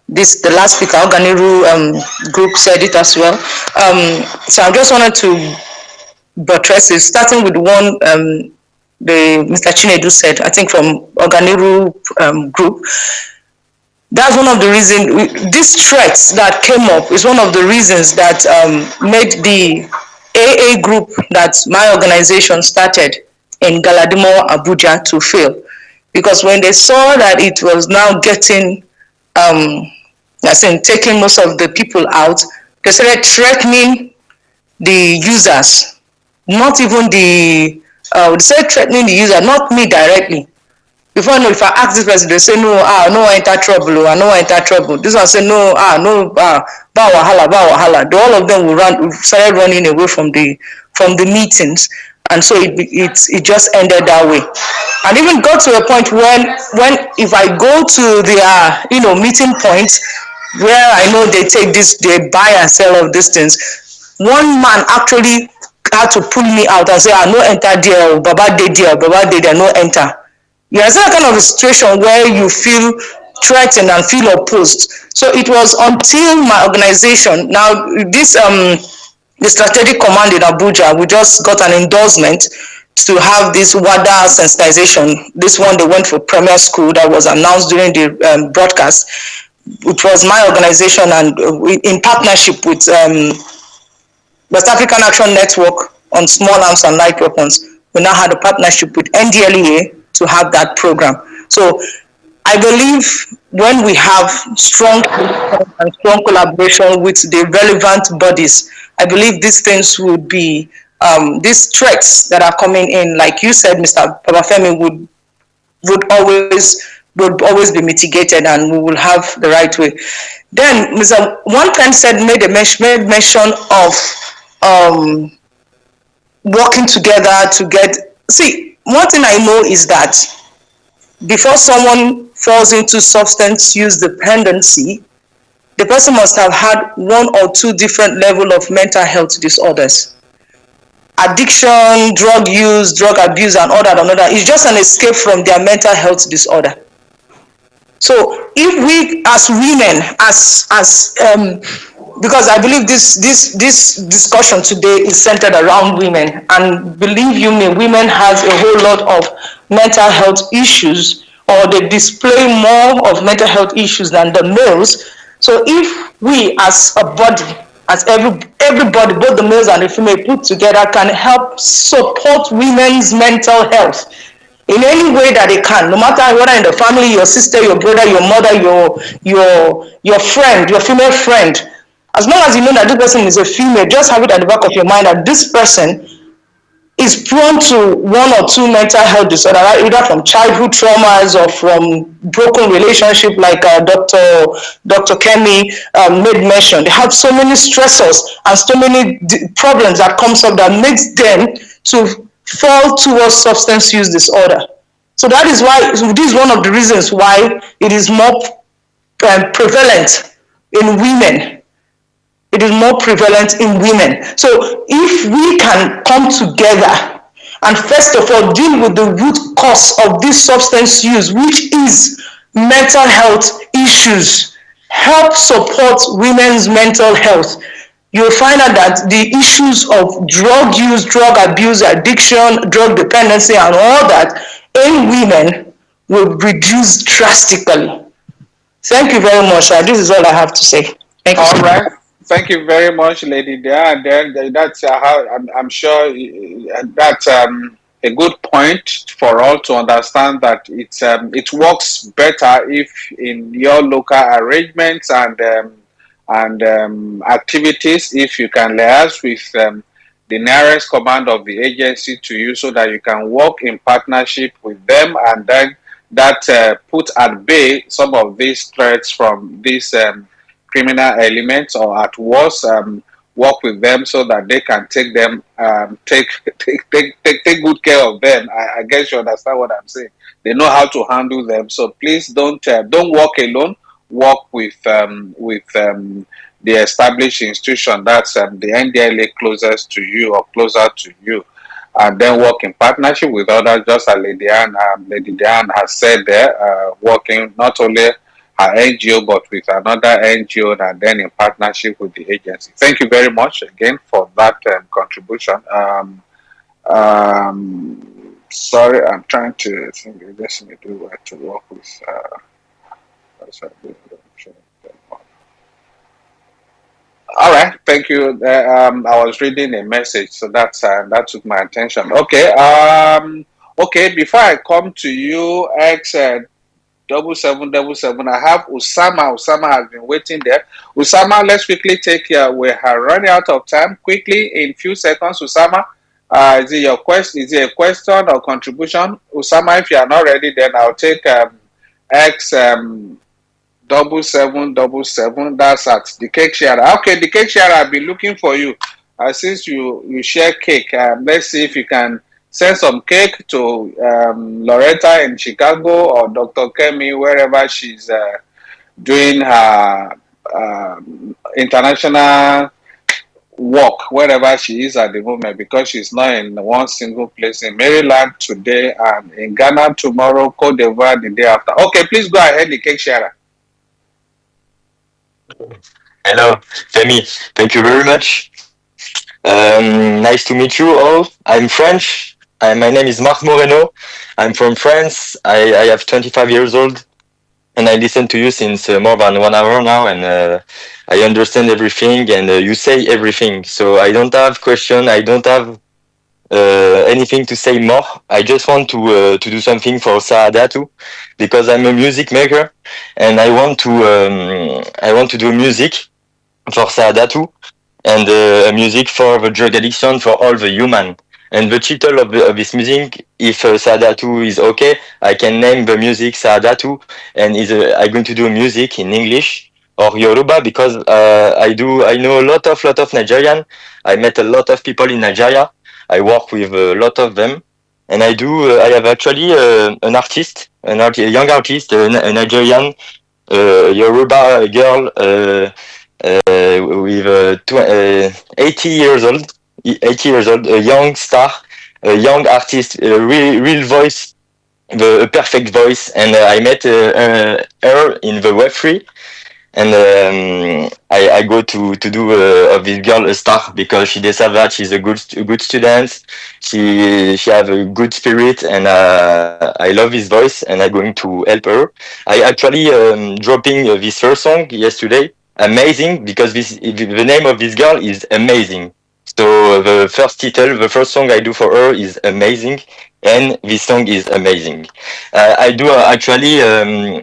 the last speaker, Oganiru group, said it as well. So I just wanted to buttress it, starting with one the Mr. Chinedu said, I think from Oganiru group. That's one of the reasons, this threat that came up is one of the reasons that made the AA group that my organization started in Galadimo, Abuja to fail. Because when they saw that it was now getting, taking most of the people out, they started threatening the users, not even they started threatening the user, not me directly. Before I know, if I ask this person, they say no, no enter trouble, I no enter trouble. This one say no, no, ba wahala. All of them will started running away from the meetings, and so it just ended that way. And even got to a point when if I go to their meeting points where I know they buy and sell of these things, one man actually had to pull me out and say, I no enter there, Baba dey there, no enter. Yeah, it's that kind of a situation where you feel threatened and feel opposed. So it was until my organization, now this the strategic command in Abuja, we just got an endorsement to have this WADA sensitization. This one they went for premier school that was announced during the broadcast, which was my organization and in partnership with West African Action Network on Small Arms and Light Weapons. We now had a partnership with NDLEA to have that program. So I believe when we have strong and strong collaboration with the relevant bodies, I believe these things would be, these threats that are coming in, like you said, Mr. Babafemi, would always be mitigated, and we will have the right way. Then Mr. One Pen said made mention of working together to get. See, one thing I know is that before someone falls into substance use dependency, the person must have had one or two different level of mental health disorders. Addiction, drug use, drug abuse, and all that is just an escape from their mental health disorder. So if we as women, because I believe this discussion today is centered around women, and believe you me, women has a whole lot of mental health issues, or they display more of mental health issues than the males. So if we as a body as everybody, both the males and the female put together, can help support women's mental health in any way that they can, no matter whether in the family, your sister, your brother, your mother, your friend, your female friend. As long as you know that this person is a female, just have it at the back of your mind that this person is prone to one or two mental health disorders, right? Either from childhood traumas or from broken relationship, like Dr. Kemi made mention. They have so many stressors and so many problems that comes up that makes them to fall towards substance use disorder. So that is why, so this is one of the reasons why it is more prevalent in women. It is more prevalent in women. So if we can come together and first of all deal with the root cause of this substance use, which is mental health issues, help support women's mental health, you'll find out that the issues of drug use, drug abuse, addiction, drug dependency, and all that in women will reduce drastically. Thank you very much. This is all I have to say. Thank you. All right. Thank you very much, Lady Dia. Then that's how I'm sure that's a good point for all to understand that it works better if in your local arrangements and activities, if you can liaise with the nearest command of the agency to you, so that you can work in partnership with them, and then that put at bay some of these threats from these criminal elements, or at worst work with them so that they can take them take good care of them. I guess you understand what I'm saying. They know how to handle them. So please don't work alone. Work with the established institution, that's the NDLA closest to you or closer to you, and then work in partnership with others, just as Lady Diane has said there, working not only her NGO but with another NGO, and then in partnership with the agency. Thank you very much again for that contribution. Sorry, I'm trying to think I just need to work with. All right, thank you. I was reading a message, so that took my attention. Okay, okay. Before I come to you, X777, I have Usama. Usama has been waiting there. Usama, let's quickly take your. We are running out of time. Quickly, in few seconds, Usama. Is it your question? Is it a question or contribution, Usama? If you are not ready, then I'll take X. 7777. That's at the cake share. Okay, the cake share. I've been looking for you. Since you share cake, let's see if you can send some cake to Loretta in Chicago, or Dr. Kemi wherever she's doing her international work, wherever she is at the moment, because she's not in one single place. In Maryland today, and in Ghana tomorrow, Cote d'Ivoire the day after. Okay, please go ahead, the cake sharer. Hello, Femi. Thank you very much. Nice to meet you all. I'm French. My name is Marc Moreno. I'm from France. I have 25 years old, and I listen to you since more than 1 hour now, and I understand everything, and you say everything. So I don't have question. I don't have anything to say more. I just want to do something for Saadatu, because I'm a music maker, and I want to do music for Saadatu, and music for the drug addiction for all the human. And the title of this music, if Saadatu is okay, I can name the music Saadatu, and I'm going to do music in English or Yoruba, because I know a lot of Nigerian. I met a lot of people in Nigeria. I work with a lot of them, and I have actually an artist, a young artist, a Nigerian Yoruba girl with 80 years old, a young star, a young artist, a real voice, a perfect voice, and I met her in the Web3. And I go to do of this girl a star, because she deserves that. She's a good student. She have a good spirit, and I love his voice, and I'm going to help her. I actually dropping this first song yesterday, amazing because the name of this girl is amazing. So the first song I do for her is amazing, and this song is amazing. I do actually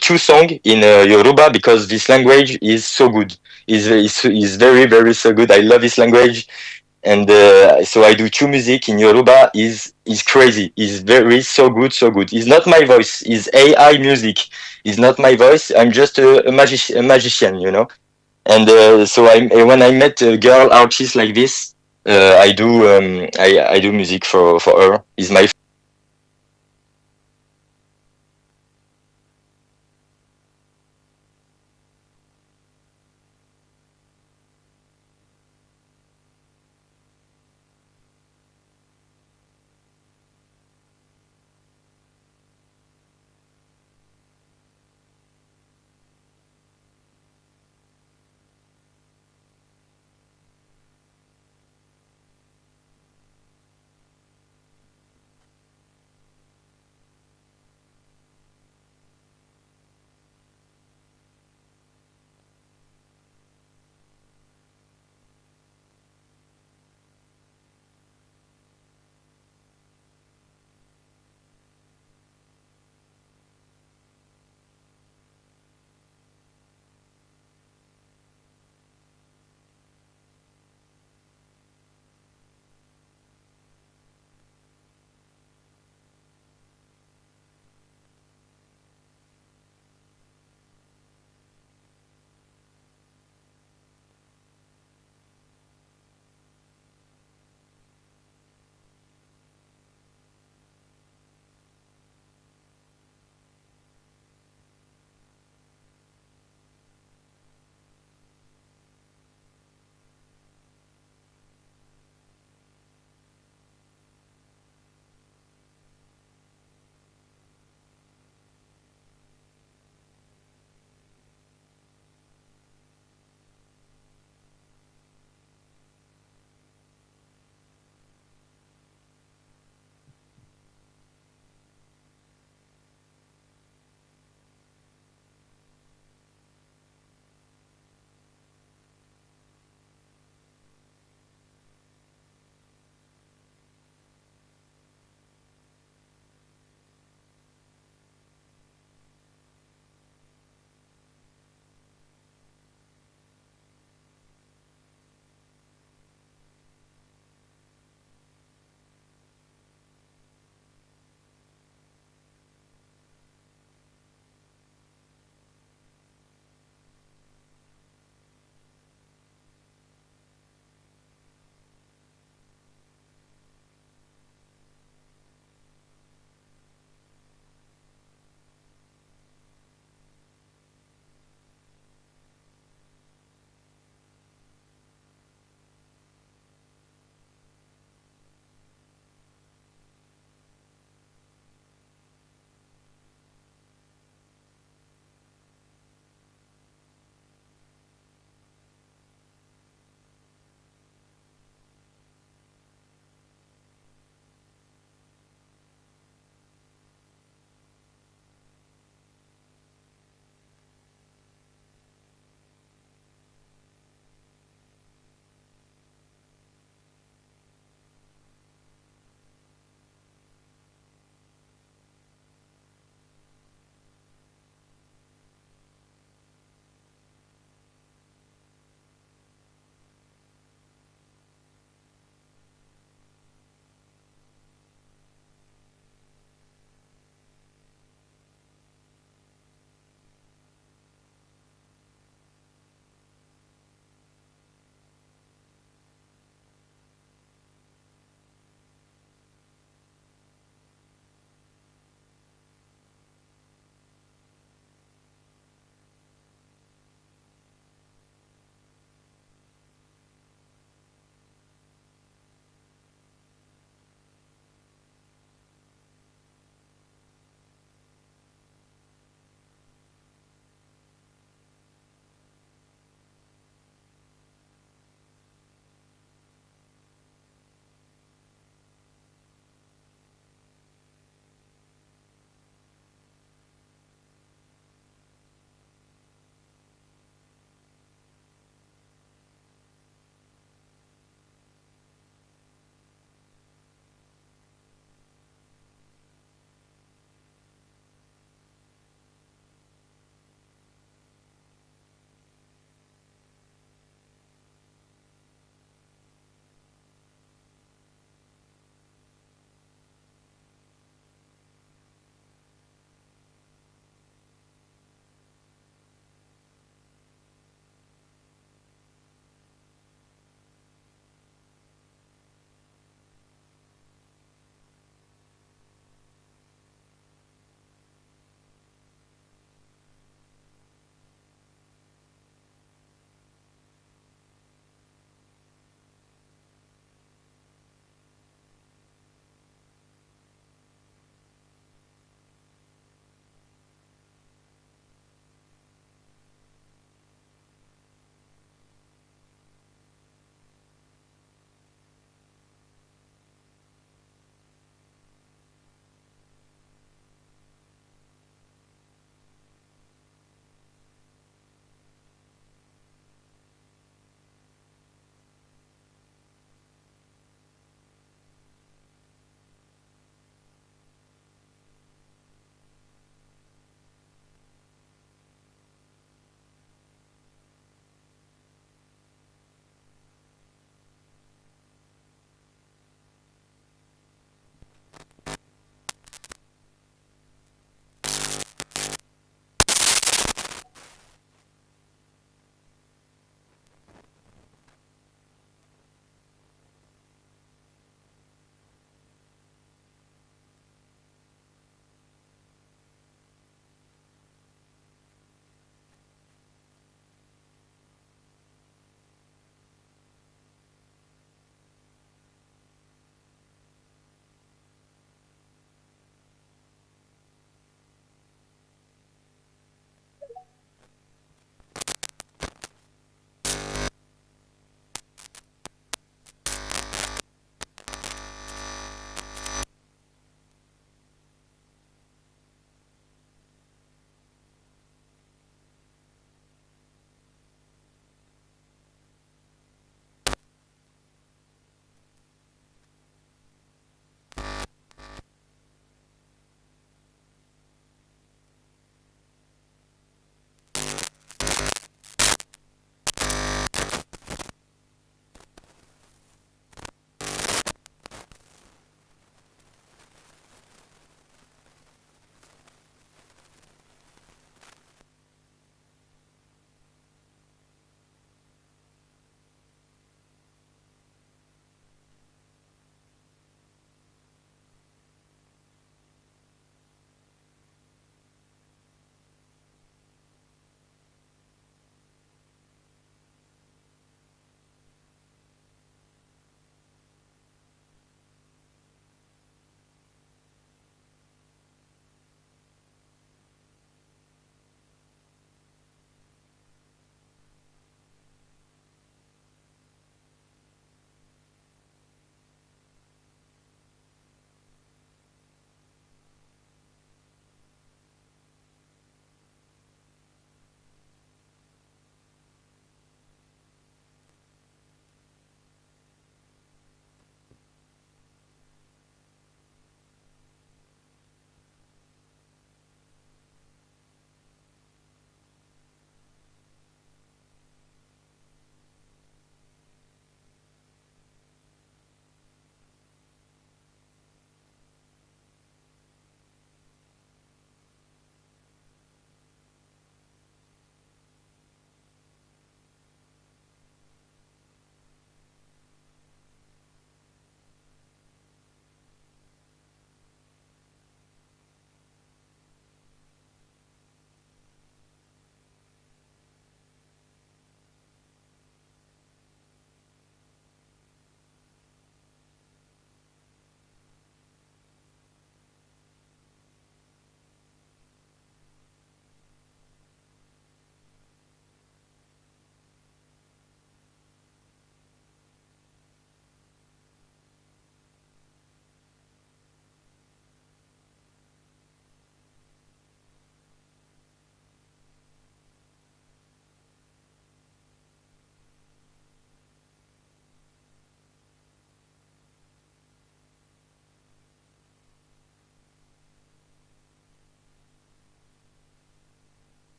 two songs in Yoruba because this language is so good. Is very very so good. I love this language, and so I do two music in Yoruba. Is crazy. Is very so good, so good. It's not my voice. It's AI music. It's not my voice. I'm just a magician, you know. And so when I met a girl artist like this, I do music for her. Is my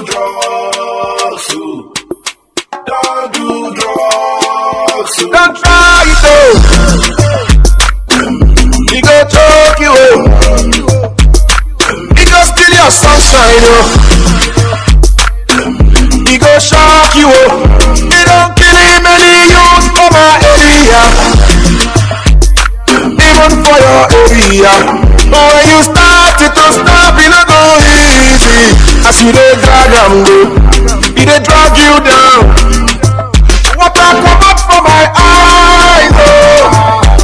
drugs, oh. Don't do drugs, oh. Don't try it, oh. He go choke you, oh. He go steal your sunshine, oh. He go shock you, oh. He don't kill many youths for my area, even for your area. But when you start it to stop, it not go easy. As you dey drag am go, he dey drag you down. Water come up from my eyes, oh.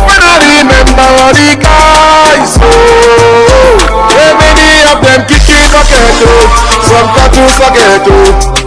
When I remember all the guys, oh. Hey, many of them kicking bucket, oh. Some tattoo socket, oh.